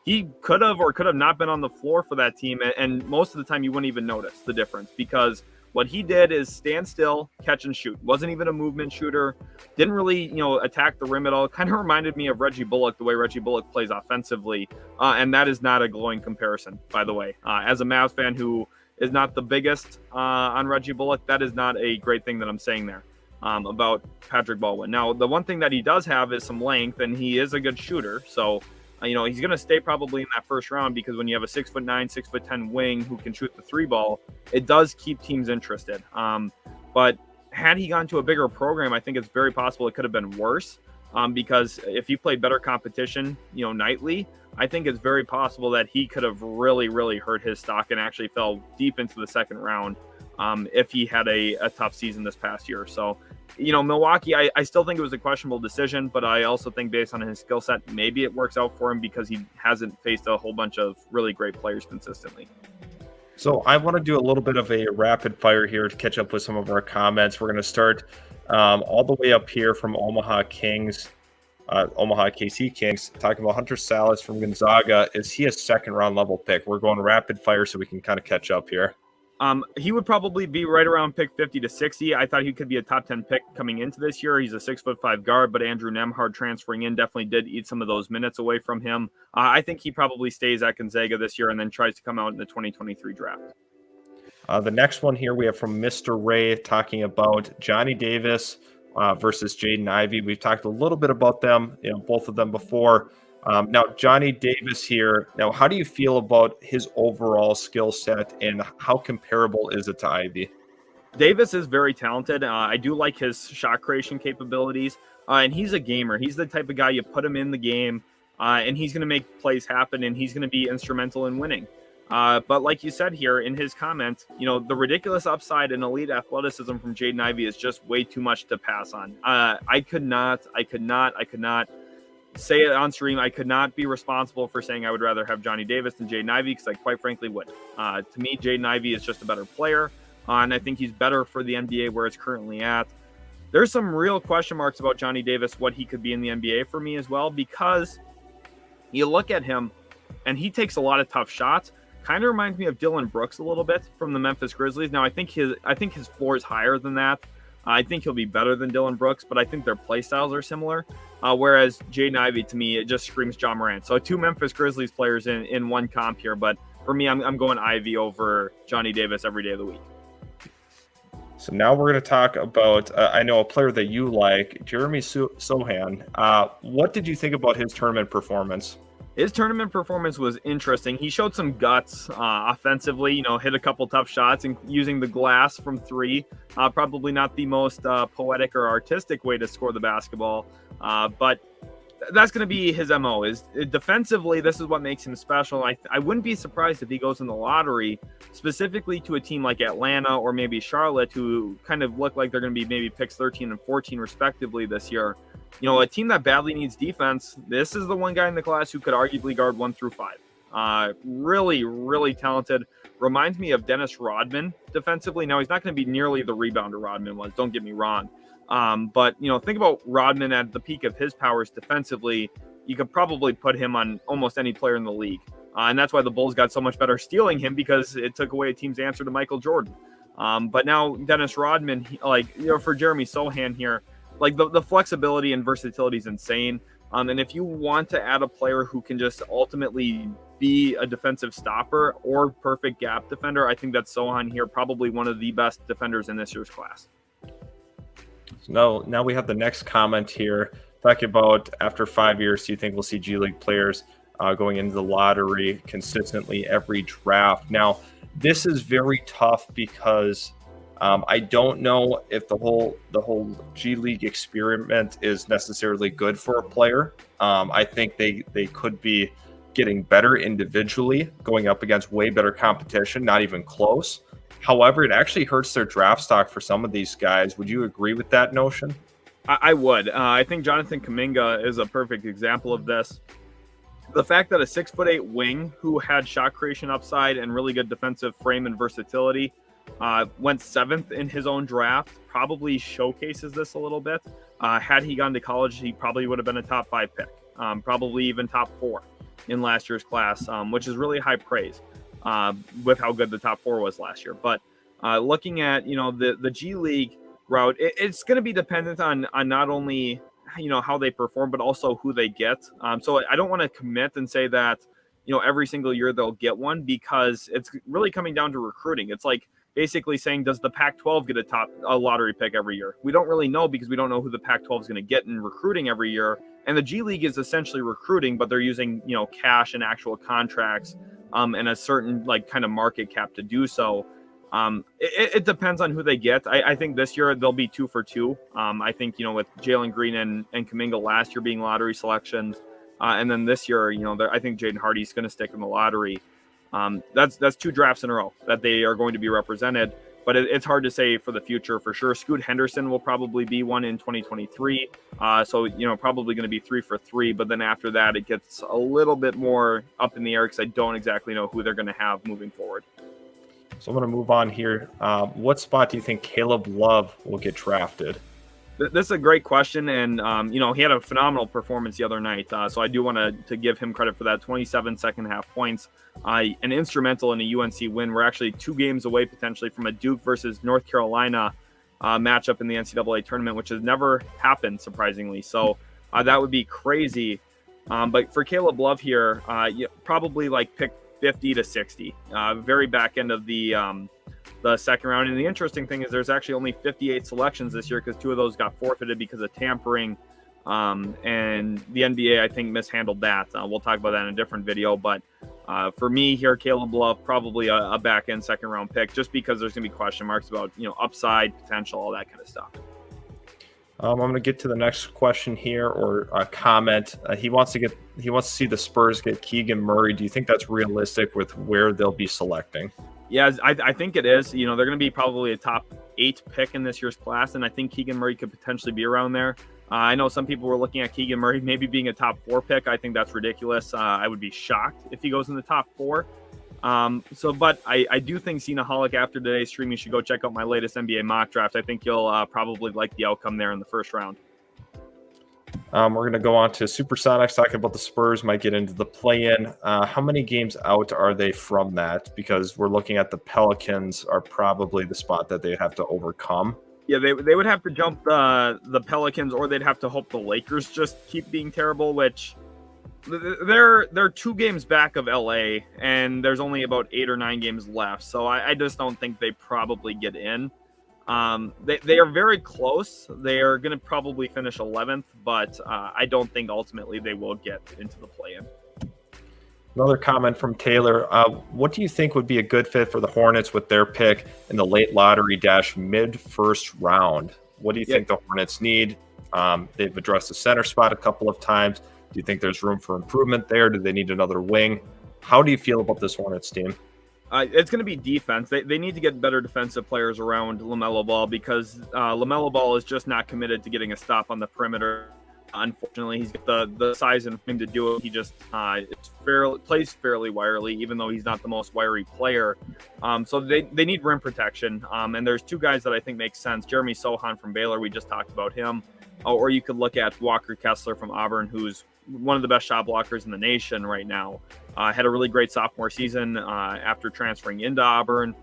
He could have or could have not been on the floor for that team, and most of the time you wouldn't even notice the difference, because what he did is stand still, catch and shoot. Wasn't even a movement shooter. Didn't really, attack the rim at all. Kind of reminded me of Reggie Bullock, the way Reggie Bullock plays offensively. And that is not a glowing comparison, by the way. As a Mavs fan who is not the biggest on Reggie Bullock, that is not a great thing that I'm saying there about Patrick Baldwin. Now, the one thing that he does have is some length, and he is a good shooter. So, he's going to stay probably in that first round, because when you have a 6'9", 6'10" wing who can shoot the three ball, it does keep teams interested. But had he gone to a bigger program, I think it's very possible it could have been worse, because if he played better competition, nightly, I think it's very possible that he could have really, really hurt his stock and actually fell deep into the second round if he had a tough season this past year. So, Milwaukee, I still think it was a questionable decision, but I also think based on his skill set, maybe it works out for him because he hasn't faced a whole bunch of really great players consistently. So I want to do a little bit of a rapid fire here to catch up with some of our comments. We're going to start all the way up here from Omaha KC Kings, talking about Hunter Salas from Gonzaga. Is he a second round level pick? We're going rapid fire so we can kind of catch up here. He would probably be right around pick 50 to 60. I thought he could be a top 10 pick coming into this year. He's a 6'5" guard, but Andrew Nembhard transferring in definitely did eat some of those minutes away from him. I think he probably stays at Gonzaga this year and then tries to come out in the 2023 draft. The next one here we have from Mr. Ray talking about Johnny Davis versus Jaden Ivey. We've talked a little bit about them, both of them before. Now, Johnny Davis here. Now, how do you feel about his overall skill set, and how comparable is it to Ivey? Davis is very talented. I do like his shot creation capabilities, and he's a gamer. He's the type of guy you put him in the game, and he's going to make plays happen, and he's going to be instrumental in winning. But like you said here in his comment, the ridiculous upside and elite athleticism from Jaden Ivey is just way too much to pass on. I could not say it on stream. I could not be responsible for saying I would rather have Johnny Davis than Jaden Ivey, because I quite frankly would. To me, Jaden Ivey is just a better player, and I think he's better for the NBA where it's currently at. There's some real question marks about Johnny Davis, what he could be in the NBA for me as well, because you look at him and he takes a lot of tough shots. Kind of reminds me of Dillon Brooks a little bit from the Memphis Grizzlies. Now, I think his floor is higher than that. I think he'll be better than Dillon Brooks, but I think their play styles are similar. Whereas Jaden Ivey, to me, it just screams John Morant. So two Memphis Grizzlies players in one comp here, but for me, I'm going Ivey over Johnny Davis every day of the week. So now we're going to talk about, I know a player that you like, Jeremy Sohan. What did you think about his tournament performance? His tournament performance was interesting. He showed some guts offensively, hit a couple tough shots and using the glass from three. Probably not the most poetic or artistic way to score the basketball, but that's going to be his MO. Is defensively, this is what makes him special. I wouldn't be surprised if he goes in the lottery, specifically to a team like Atlanta or maybe Charlotte, who kind of look like they're going to be maybe picks 13 and 14 respectively this year. A team that badly needs defense, this is the one guy in the class who could arguably guard 1 through 5. Really, really talented. Reminds me of Dennis Rodman defensively. Now, he's not going to be nearly the rebounder Rodman was, don't get me wrong. But, think about Rodman at the peak of his powers defensively. You could probably put him on almost any player in the league. And that's why the Bulls got so much better stealing him, because it took away a team's answer to Michael Jordan. But now Dennis Rodman, for Jeremy Sohan here, the flexibility and versatility is insane. And if you want to add a player who can just ultimately be a defensive stopper or perfect gap defender, I think that Sohan here, probably one of the best defenders in this year's class. So now we have the next comment here talking about after 5 years, do you think we'll see G League players going into the lottery consistently every draft. Now, this is very tough because I don't know if the whole G League experiment is necessarily good for a player. I think they could be getting better individually, going up against way better competition, not even close. However, it actually hurts their draft stock for some of these guys. Would you agree with that notion? I would. I think Jonathan Kuminga is a perfect example of this. The fact that a 6'8" wing who had shot creation upside and really good defensive frame and versatility went 7th in his own draft probably showcases this a little bit. Had he gone to college, he probably would have been a top 5 pick, probably even top 4 in last year's class, which is really high praise with how good the top 4 was last year. But looking at the G League route, it's going to be dependent on not only how they perform, but also who they get. So I don't want to commit and say that every single year they'll get one, because it's really coming down to recruiting. It's like basically saying, does the Pac-12 get a lottery pick every year? We don't really know, because we don't know who the Pac-12 is going to get in recruiting every year. And the G League is essentially recruiting, but they're using cash and actual contracts and a certain kind of market cap to do so. It depends on who they get. I think this year they'll be 2 for 2. I think, with Jalen Green and Kuminga last year being lottery selections. And then this year, I think Jaden Hardy's going to stick in the lottery. That's 2 drafts in a row that they are going to be represented. But it's hard to say for the future for sure. Scoot Henderson will probably be one in 2023. So, probably going to be 3 for 3. But then after that, it gets a little bit more up in the air, because I don't exactly know who they're going to have moving forward. So I'm going to move on here. What spot do you think Caleb Love will get drafted? This is a great question, and he had a phenomenal performance the other night. So I do want to give him credit for that. 27 second half points, and instrumental in a UNC win. We're actually 2 games away potentially from a Duke versus North Carolina matchup in the NCAA tournament, which has never happened, surprisingly. So that would be crazy. But for Caleb Love here, probably pick 50 to 60, very back end of the second round. And the interesting thing is there's actually only 58 selections this year, because 2 of those got forfeited because of tampering. And the NBA, I think, mishandled that. We'll talk about that in a different video. But for me here, Caleb Love, probably a back end second round pick, just because there's going to be question marks about, upside potential, all that kind of stuff. I'm going to get to the next question here, or a comment. He wants to see the Spurs get Keegan Murray. Do you think that's realistic with where they'll be selecting? Yeah, I think it is. They're going to be probably a top 8 pick in this year's class, and I think Keegan Murray could potentially be around there. I know some people were looking at Keegan Murray maybe being a top 4 pick. I think that's ridiculous. I would be shocked if he goes in the top 4. But I do think Cenaholic, after today's stream, you should go check out my latest NBA mock draft. I think you'll probably like the outcome there in the first round. We're going to go on to Supersonics, talking about the Spurs might get into the play-in. How many games out are they from that? Because we're looking at the Pelicans are probably the spot that they have to overcome. Yeah, they would have to jump the Pelicans, or they'd have to hope the Lakers just keep being terrible, which they're 2 games back of LA, and there's only about 8 or 9 games left. So I just don't think they probably get in. They are very close. They are going to probably finish 11th, but I don't think ultimately they will get into the play-in. Another comment from Taylor. What do you think would be a good fit for the Hornets with their pick in the late lottery - mid-first round? What do you think the Hornets need? They've addressed the center spot a couple of times. Do you think there's room for improvement there? Do they need another wing? How do you feel about this Hornets team? It's going to be defense. They need to get better defensive players around LaMelo Ball, because LaMelo Ball is just not committed to getting a stop on the perimeter. Unfortunately, he's got the size and frame to do it. He just plays fairly wirely, even though he's not the most wiry player. So they need rim protection. And there's 2 guys that I think make sense. Jeremy Sohan from Baylor, we just talked about him. Or you could look at Walker Kessler from Auburn, who's one of the best shot blockers in the nation right now. Had a really great sophomore season after transferring into Auburn.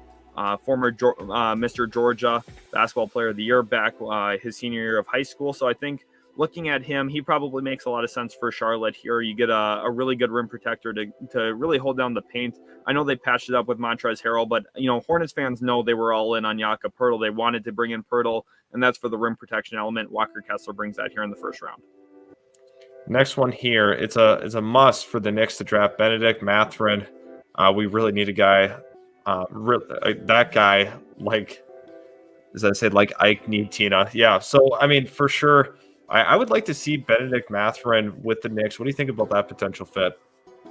Former Mr. Georgia Basketball Player of the Year back his senior year of high school. So I think looking at him, he probably makes a lot of sense for Charlotte here. You get a really good rim protector to really hold down the paint. I know they patched it up with Montrezl Harrell, but Hornets fans know they were all in on Jakob Poeltl. They wanted to bring in Poeltl, and that's for the rim protection element. Walker Kessler brings that here in the first round. Next one here, it's a must for the Knicks to draft Benedict Mathurin. We really need a guy, that guy, like, as I said, like Ike need Tina. Yeah, so I mean, for sure, I would like to see Benedict Mathurin with the Knicks. What do you think about that potential fit?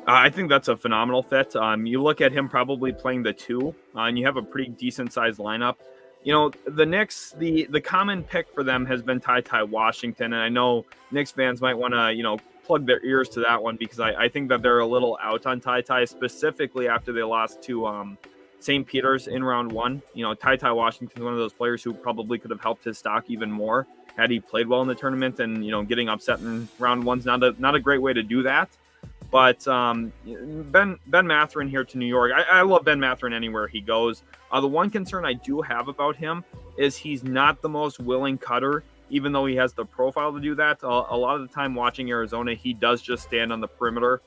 I think that's a phenomenal fit. You look at him probably playing the two, and you have a pretty decent sized lineup. The Knicks, the common pick for them has been Ty Washington, and I know Knicks fans might want to plug their ears to that one because I think that they're a little out on Ty specifically after they lost to St. Peter's in round one. Ty Washington is one of those players who probably could have helped his stock even more had he played well in the tournament, and getting upset in round one's not a great way to do that. But Ben Mathurin here to New York. I love Ben Mathurin anywhere he goes. The one concern I do have about him is he's not the most willing cutter, even though he has the profile to do that. A lot of the time watching Arizona, he does just stand on the perimeter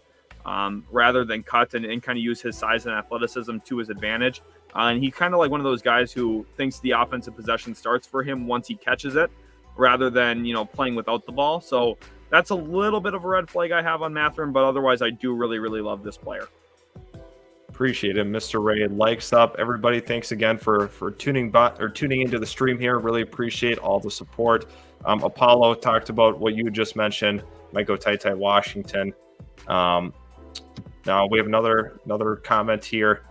rather than cut and kind of use his size and athleticism to his advantage. And he's kind of like one of those guys who thinks the offensive possession starts for him once he catches it rather than, playing without the ball. So that's a little bit of a red flag I have on Mathurin, but otherwise I do really, really love this player. Appreciate it. Mr. Ray likes up. Everybody, thanks again for tuning into the stream here. Really appreciate all the support. Apollo talked about what you just mentioned. Might go Ty Washington. Now we have another comment here.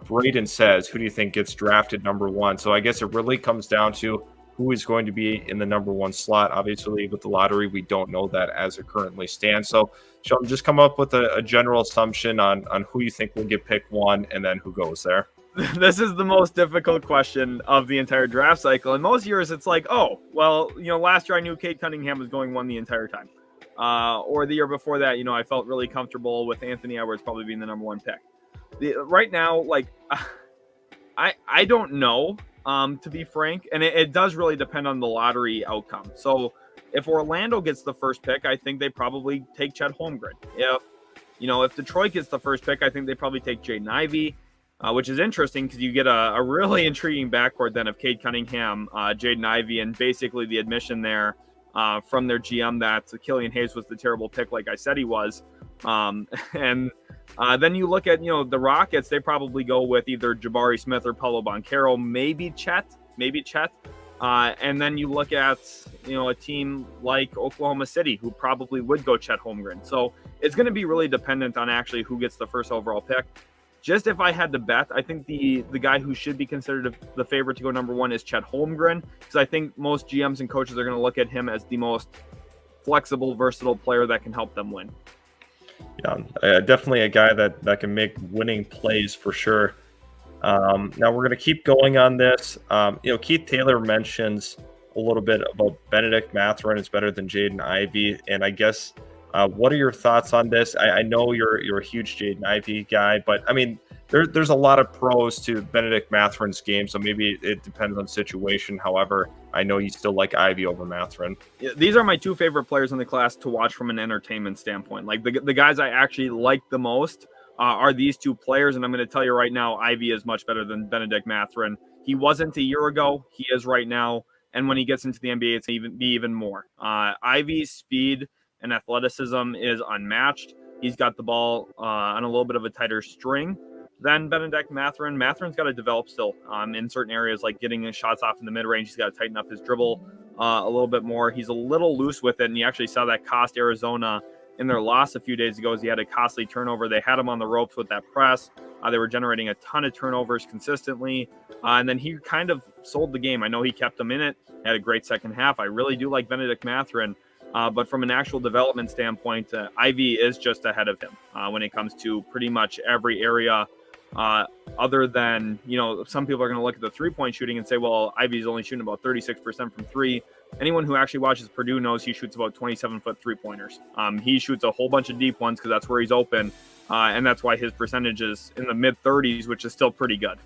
Braden says, who do you think gets drafted number one? So I guess it really comes down to who is going to be in the number one slot. Obviously, with the lottery, we don't know that as it currently stands. So, Sheldon, just come up with a general assumption on who you think will get picked one and then who goes there. This is the most difficult question of the entire draft cycle. In most years, it's like, oh, well, last year I knew Cade Cunningham was going one the entire time. Or the year before that, I felt really comfortable with Anthony Edwards probably being the number one pick. Right now, I don't know. To be frank, and it does really depend on the lottery outcome. So if Orlando gets the first pick, I think they probably take Chet Holmgren. If Detroit gets the first pick, I think they probably take Jaden Ivey, which is interesting because you get a really intriguing backcourt then of Cade Cunningham, Jaden Ivey, and basically the admission there from their GM that Killian Hayes was the terrible pick, like I said he was. And then you look at, the Rockets, they probably go with either Jabari Smith or Paolo Banchero, maybe Chet. And then you look at, a team like Oklahoma City, who probably would go Chet Holmgren. So it's going to be really dependent on actually who gets the first overall pick. Just if I had to bet, I think the guy who should be considered the favorite to go number one is Chet Holmgren, because I think most GMs and coaches are going to look at him as the most flexible, versatile player that can help them win. Yeah, definitely a guy that can make winning plays for sure. Now we're going to keep going on this. Keith Taylor mentions a little bit about Benedict Mathurin is better than Jaden Ivey, and I guess what are your thoughts on this? I know you're a huge Jaden Ivey guy, but I mean there's a lot of pros to Benedict Mathurin's game, so maybe it depends on situation. However, I know you still like Ivey over Mathurin. Yeah, these are my two favorite players in the class to watch from an entertainment standpoint. Like the guys I actually like the most are these two players, and I'm going to tell you right now, Ivey is much better than Benedict Mathurin. He wasn't a year ago. He is right now, and when he gets into the NBA, it's going to be even more. Ivey's speed and athleticism is unmatched. He's got the ball on a little bit of a tighter string than Benedict Mathurin. Mathurin's got to develop still in certain areas, like getting his shots off in the mid-range. He's got to tighten up his dribble a little bit more. He's a little loose with it, and you actually saw that cost Arizona in their loss a few days ago as he had a costly turnover. They had him on the ropes with that press. They were generating a ton of turnovers consistently, and then he kind of sold the game. I know he kept them in it, had a great second half. I really do like Benedict Mathurin. But from an actual development standpoint, Ivey is just ahead of him when it comes to pretty much every area other than, some people are going to look at the three-point shooting and say, well, Ivey's only shooting about 36% from three. Anyone who actually watches Purdue knows he shoots about 27-foot three-pointers. He shoots a whole bunch of deep ones because that's where he's open, and that's why his percentage is in the mid-30s, which is still pretty good.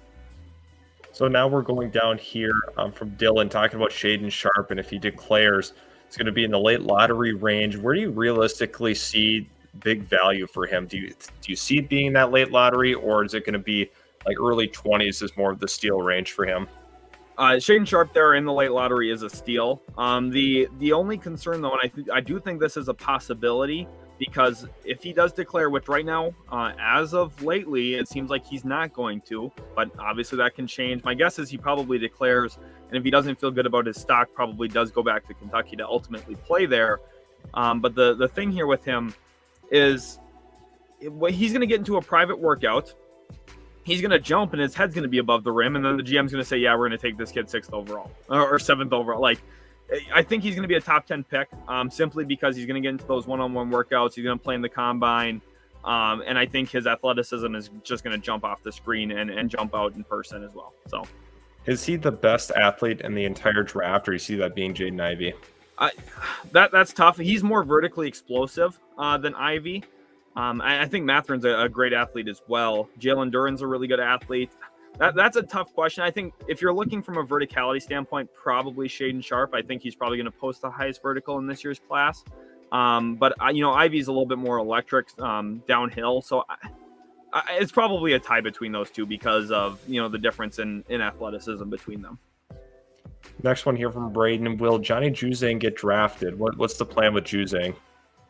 So now we're going down here from Dylan talking about Shaedon Sharpe, and if he declares it's going to be in the late lottery range, where do you realistically see big value for him? Do you see it being that late lottery, or is it going to be like early 20s is more of the steal range for him? Shaden Sharp there in the late lottery is a steal. The only concern though, and I do think this is a possibility, because if he does declare, which right now, as of lately, it seems like he's not going to, but obviously that can change. My guess is he probably declares, and if he doesn't feel good about his stock, probably does go back to Kentucky to ultimately play there. But the thing here with him is he's going to get into a private workout. He's going to jump and his head's going to be above the rim. And then the GM's going to say, yeah, we're going to take this kid 6th overall or 7th overall. Like, I think he's going to be a top 10 pick simply because he's going to get into those one-on-one workouts. He's going to play in the combine. And I think his athleticism is just going to jump off the screen and jump out in person as well. So, is he the best athlete in the entire draft, or you see that being Jaden Ivey? That's tough. He's more vertically explosive than Ivey. I think Matherin's a great athlete as well. Jalen Duren's a really good athlete. That's a tough question. I think if you're looking from a verticality standpoint, probably Shaden Sharp. I think he's probably going to post the highest vertical in this year's class. But Ivey's a little bit more electric downhill. So it's probably a tie between those two because of, the difference in athleticism between them. Next one here from Braden. Will Johnny Juzang get drafted? What's the plan with Juzang?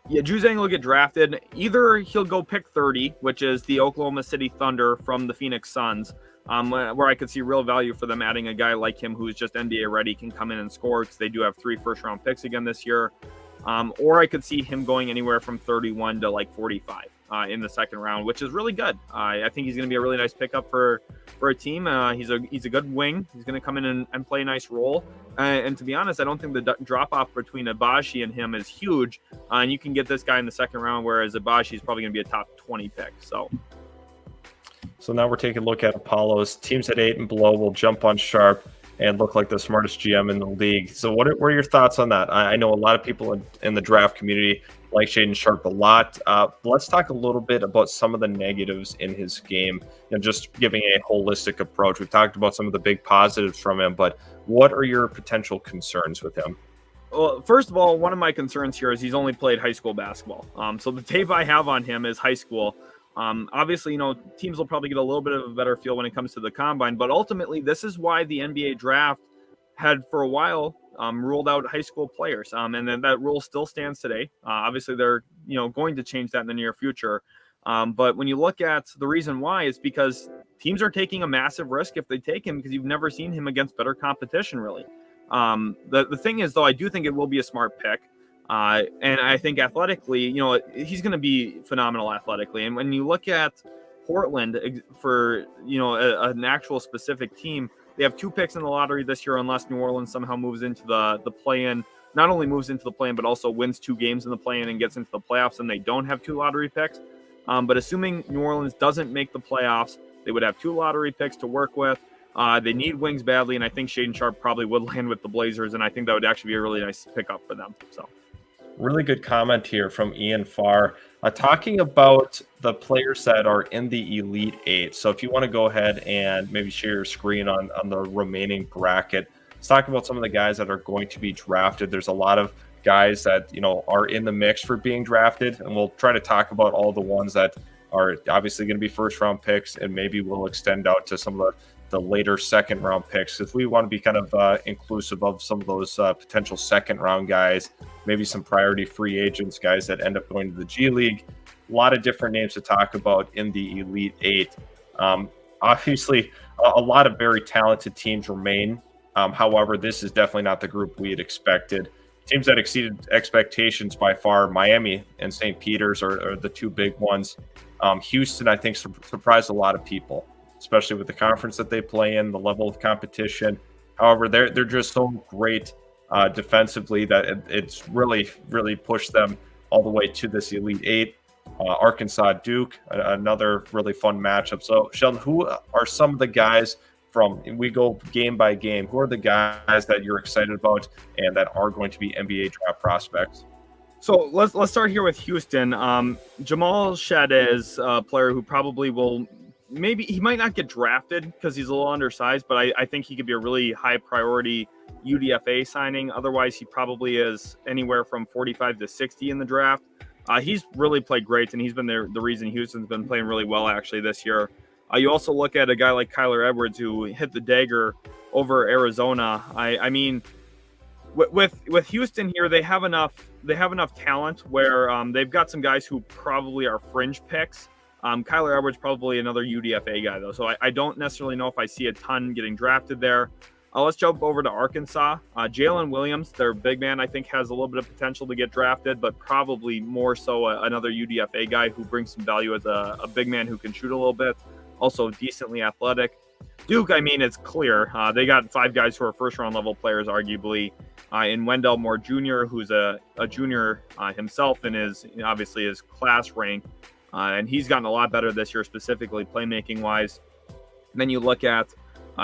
Yeah, Juzang will get drafted. Either he'll go pick 30, which is the Oklahoma City Thunder from the Phoenix Suns, where I could see real value for them adding a guy like him who's just NBA ready, can come in and score, because they do have 3 first-round picks again this year. Or I could see him going anywhere from 31 to like 45 in the second round, which is really good. I think he's going to be a really nice pickup for a team. He's a good wing. He's going to come in and play a nice role. And to be honest, I don't think the drop-off between Ibashi and him is huge. And you can get this guy in the second round, whereas Ibashi is probably going to be a top 20 pick. So now we're taking a look at Apollo's. Teams at 8 and below will jump on Sharp and look like the smartest GM in the league. So what are your thoughts on that? I know a lot of people in the draft community like Shaden Sharp a lot. Let's talk a little bit about some of the negatives in his game, just giving a holistic approach. We've talked about some of the big positives from him, but what are your potential concerns with him? Well, first of all, one of my concerns here is he's only played high school basketball. So the tape I have on him is high school. Obviously, teams will probably get a little bit of a better feel when it comes to the combine, but ultimately this is why the NBA draft had for a while ruled out high school players. And then that rule still stands today. Obviously they're, going to change that in the near future. But when you look at the reason why, is because teams are taking a massive risk if they take him, because you've never seen him against better competition, really. The thing is, though, I do think it will be a smart pick. And I think athletically, he's going to be phenomenal athletically. And when you look at Portland for, an actual specific team, they have 2 picks in the lottery this year, unless New Orleans somehow moves into the play-in. Not only moves into the play-in, but also wins 2 games in the play-in and gets into the playoffs, and they don't have 2 lottery picks. But assuming New Orleans doesn't make the playoffs, they would have 2 lottery picks to work with. They need wings badly, and I think Shaden Sharp probably would land with the Blazers, and I think that would actually be a really nice pickup for them. So, really good comment here from Ian Farr, talking about the players that are in the Elite 8. So if you want to go ahead and maybe share your screen on the remaining bracket, let's talk about some of the guys that are going to be drafted. There's a lot of guys that, are in the mix for being drafted, and we'll try to talk about all the ones that are obviously going to be first-round picks, and maybe we'll extend out to some of the later second-round picks, if we want to be kind of inclusive of some of those potential second-round guys, maybe some priority free agents, guys that end up going to the G League. A lot of different names to talk about in the Elite 8. Obviously, a lot of very talented teams remain. However, this is definitely not the group we had expected. Teams that exceeded expectations by far, Miami and St. Peter's are the 2 big ones. Houston, I think, surprised a lot of people, especially with the conference that they play in, the level of competition. However, they're just so great defensively that it's really, really pushed them all the way to this Elite 8. Arkansas, Duke, another really fun matchup. So, Sheldon, who are some of the guys we go game by game, who are the guys that you're excited about and that are going to be NBA draft prospects? So let's start here with Houston. Jamal Shead is a player who probably will, maybe he might not get drafted because he's a little undersized, but I think he could be a really high priority UDFA signing. Otherwise, he probably is anywhere from 45 to 60 in the draft. He's really played great, and he's been the reason Houston's been playing really well actually this year. You also look at a guy like Kyler Edwards, who hit the dagger over Arizona. I mean, with Houston here, they have enough talent where they've got some guys who probably are fringe picks. Kyler Edwards probably another UDFA guy though, so I don't necessarily know if I see a ton getting drafted there. Let's jump over to Arkansas. Jalen Williams, their big man, I think has a little bit of potential to get drafted, but probably more so another UDFA guy who brings some value as a big man who can shoot a little bit, also decently athletic. Duke, I mean, it's clear. They got 5 guys who are first-round level players, arguably, in Wendell Moore Jr., who's a junior himself and is obviously his class rank, and he's gotten a lot better this year, specifically playmaking-wise. And then you look at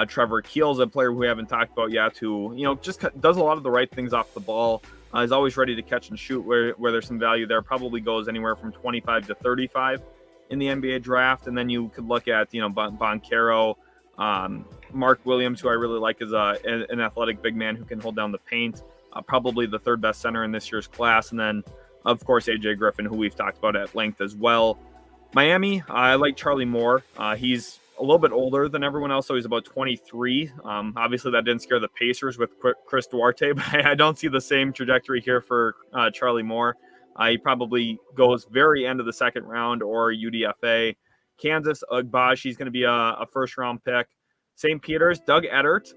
Trevor Keels, a player we haven't talked about yet, who just does a lot of the right things off the ball, is always ready to catch and shoot where there's some value there, probably goes anywhere from 25 to 35 in the NBA draft. And then you could look at, Boncaro, Mark Williams, who I really like as an athletic big man who can hold down the paint, probably the 3rd best center in this year's class. And then, of course, AJ Griffin, who we've talked about at length as well. Miami, I like Charlie Moore. He's a little bit older than everyone else, so he's about 23. Obviously, that didn't scare the Pacers with Chris Duarte, but I don't see the same trajectory here for Charlie Moore. He probably goes very end of the 2nd round or UDFA. Kansas, Ugbash, he's going to be a first-round pick. St. Peter's, Doug Edert,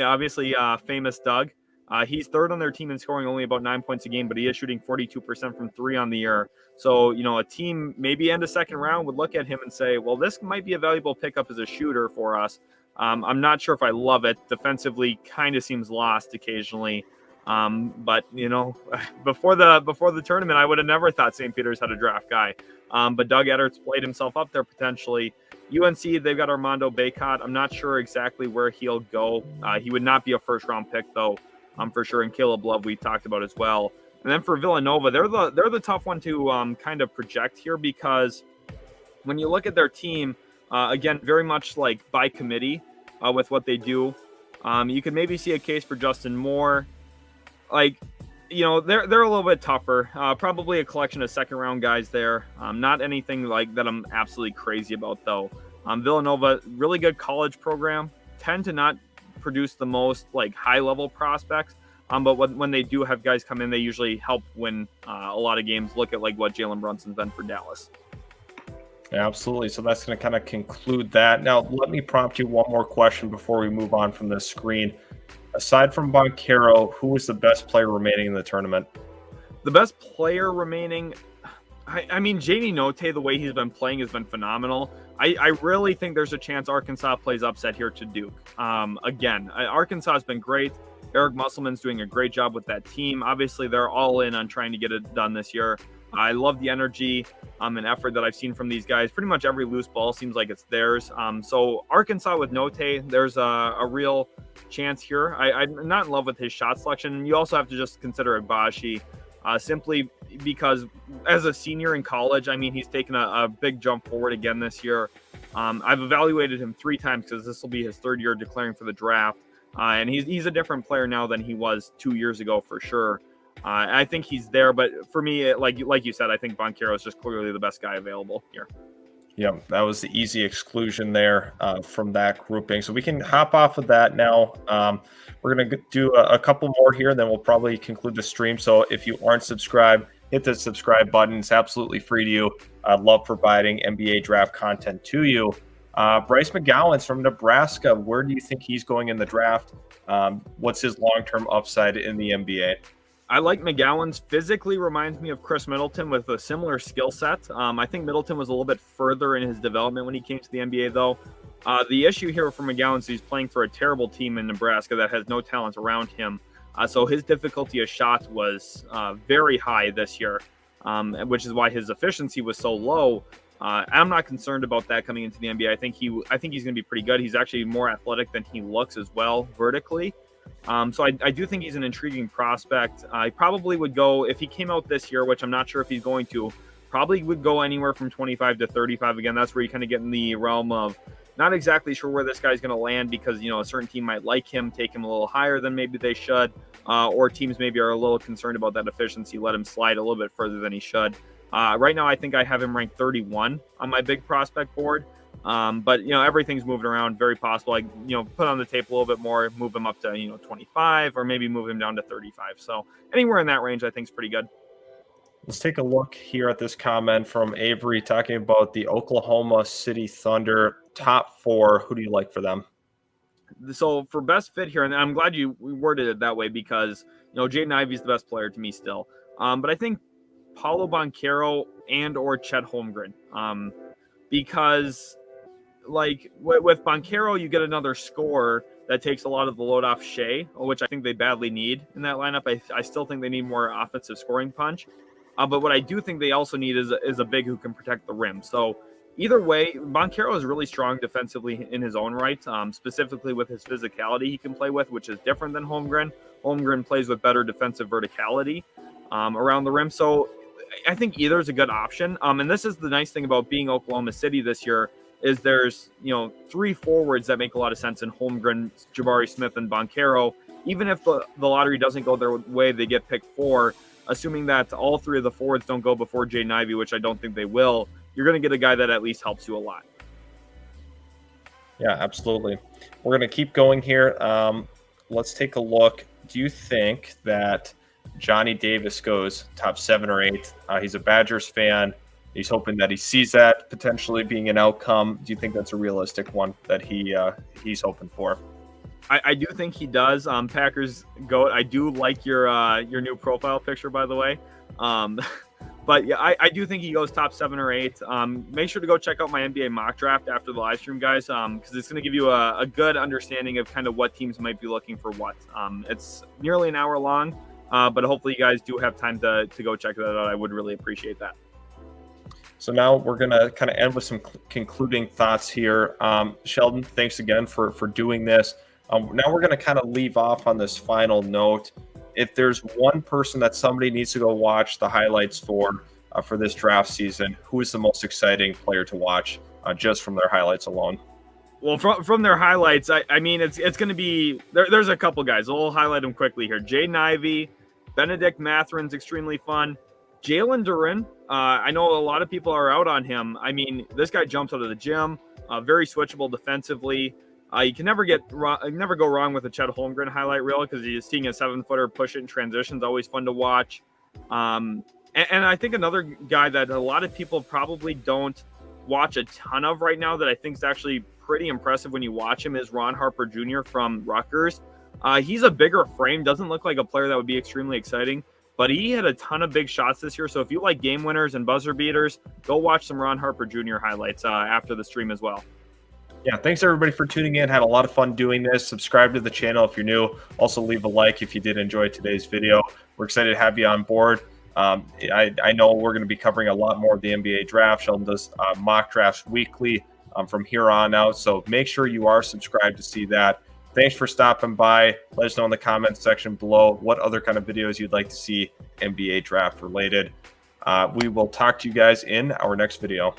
obviously famous Doug. He's 3rd on their team in scoring, only about 9 points a game, but he is shooting 42% from 3 on the year. So, a team maybe end of 2nd round would look at him and say, well, this might be a valuable pickup as a shooter for us. I'm not sure if I love it. Defensively, kind of seems lost occasionally. But before the tournament, I would have never thought St. Peter's had a draft guy. But Doug Edert's played himself up there potentially. UNC, they've got Armando Bacot. I'm not sure exactly where he'll go. He would not be a first-round pick though, for sure. And Caleb Love we talked about as well. And then for Villanova, they're the tough one to kind of project here, because when you look at their team, again, very much like by committee with what they do. You could maybe see a case for Justin Moore. They're a little bit tougher. Probably a collection of 2nd-round guys there. Not anything like that I'm absolutely crazy about, though. Villanova, really good college program. Tend to not produce the most high-level prospects. But when they do have guys come in, they usually help win a lot of games. Look at what Jalen Brunson's been for Dallas. Yeah, absolutely. So that's going to kind of conclude that. Now, let me prompt you one more question before we move on from this screen. Aside from Boncaro, who is the best player remaining in the tournament? The best player remaining, I mean, J.D. Note, the way he's been playing has been phenomenal. I really think there's a chance Arkansas plays upset here to Duke. Again, Arkansas has been great. Eric Musselman's doing a great job with that team. Obviously, they're all in on trying to get it done this year. I love the energy and effort that I've seen from these guys. Pretty much every loose ball seems like it's theirs. So Arkansas with Note, there's a real chance here. I'm not in love with his shot selection. You also have to just consider Agbashi, simply because as a senior in college, I mean, he's taken a big jump forward again this year. I've evaluated him 3 times because this will be his 3rd year declaring for the draft. And he's a different player now than he was 2 years ago for sure. I think he's there, but for me, like you said, I think Boncaro is just clearly the best guy available here. Yeah, that was the easy exclusion there from that grouping. So we can hop off of that now. We're going to do a couple more here, and then we'll probably conclude the stream. So if you aren't subscribed, hit the subscribe button. It's absolutely free to you. I love providing NBA draft content to you. Bryce McGowan's from Nebraska. Where do you think he's going in the draft? What's his long-term upside in the NBA? I like McGowan's. Physically reminds me of Chris Middleton with a similar skill set. I think Middleton was a little bit further in his development when he came to the NBA, though. The issue here for McGowan is he's playing for a terrible team in Nebraska that has no talent around him. So his difficulty of shots was very high this year, which is why his efficiency was so low. I'm not concerned about that coming into the NBA. I think he's going to be pretty good. He's actually more athletic than he looks as well vertically. So I do think he's an intriguing prospect. I probably would go, if he came out this year, which I'm not sure if he's going to, probably would go anywhere from 25 to 35. Again, that's where you kind of get in the realm of not exactly sure where this guy's going to land because, a certain team might like him, take him a little higher than maybe they should, or teams maybe are a little concerned about that efficiency, let him slide a little bit further than he should. Right now, I think I have him ranked 31 on my big prospect board. But everything's moving around. Very possible. Put on the tape a little bit more, move him up to 25, or maybe move him down to 35. So anywhere in that range, I think is pretty good. Let's take a look here at this comment from Avery talking about the Oklahoma City Thunder top 4. Who do you like for them? So for best fit here, and I'm glad you worded it that way because Jaden Ivey is the best player to me still. But I think Paolo Banchero and or Chet Holmgren, because like with Banchero, you get another scorer that takes a lot of the load off Shea, which I think they badly need in that lineup. I still think they need more offensive scoring punch. But what I do think they also need is a big who can protect the rim. So either way, Banchero is really strong defensively in his own right, specifically with his physicality he can play with, which is different than Holmgren. Holmgren plays with better defensive verticality around the rim. So I think either is a good option. And this is the nice thing about being Oklahoma City this year is there's 3 forwards that make a lot of sense in Holmgren, Jabari Smith, and Banchero. Even if the lottery doesn't go their way, they get picked 4. Assuming that all 3 of the forwards don't go before Jaden Ivey, which I don't think they will, you're going to get a guy that at least helps you a lot. Yeah, absolutely. We're going to keep going here. Let's take a look. Do you think that Johnny Davis goes top 7 or 8? He's a Badgers fan. He's hoping that he sees that potentially being an outcome. Do you think that's a realistic one that he's hoping for? I do think he does. Packers GOAT. I do like your new profile picture, by the way. But yeah, I do think he goes top 7 or 8. Make sure to go check out my NBA mock draft after the live stream, guys, because it's going to give you a good understanding of kind of what teams might be looking for what. It's nearly an hour long, but hopefully you guys do have time to go check that out. I would really appreciate that. So now we're going to kind of end with some concluding thoughts here. Sheldon, thanks again for doing this. Now we're going to kind of leave off on this final note. If there's one person that somebody needs to go watch the highlights for this draft season, who is the most exciting player to watch just from their highlights alone? Well, from their highlights, I mean, it's going to be there's a couple guys. We'll highlight them quickly here. Jaden Ivey, Benedict Matherin's extremely fun. Jalen Duren, I know a lot of people are out on him. I mean, this guy jumps out of the gym, very switchable defensively. You can never go wrong with a Chet Holmgren highlight reel because he's seeing a 7-footer push it in transition is always fun to watch. And I think another guy that a lot of people probably don't watch a ton of right now that I think is actually pretty impressive when you watch him is Ron Harper Jr. from Rutgers. He's a bigger frame, doesn't look like a player that would be extremely exciting, but he had a ton of big shots this year. So if you like game winners and buzzer beaters, go watch some Ron Harper Jr. highlights after the stream as well. Yeah, thanks everybody for tuning in. Had a lot of fun doing this. Subscribe to the channel if you're new. Also leave a like if you did enjoy today's video. We're excited to have you on board. I know we're going to be covering a lot more of the NBA draft. Sheldon does mock drafts weekly from here on out. So make sure you are subscribed to see that. Thanks for stopping by. Let us know in the comments section below what other kind of videos you'd like to see NBA draft related. We will talk to you guys in our next video.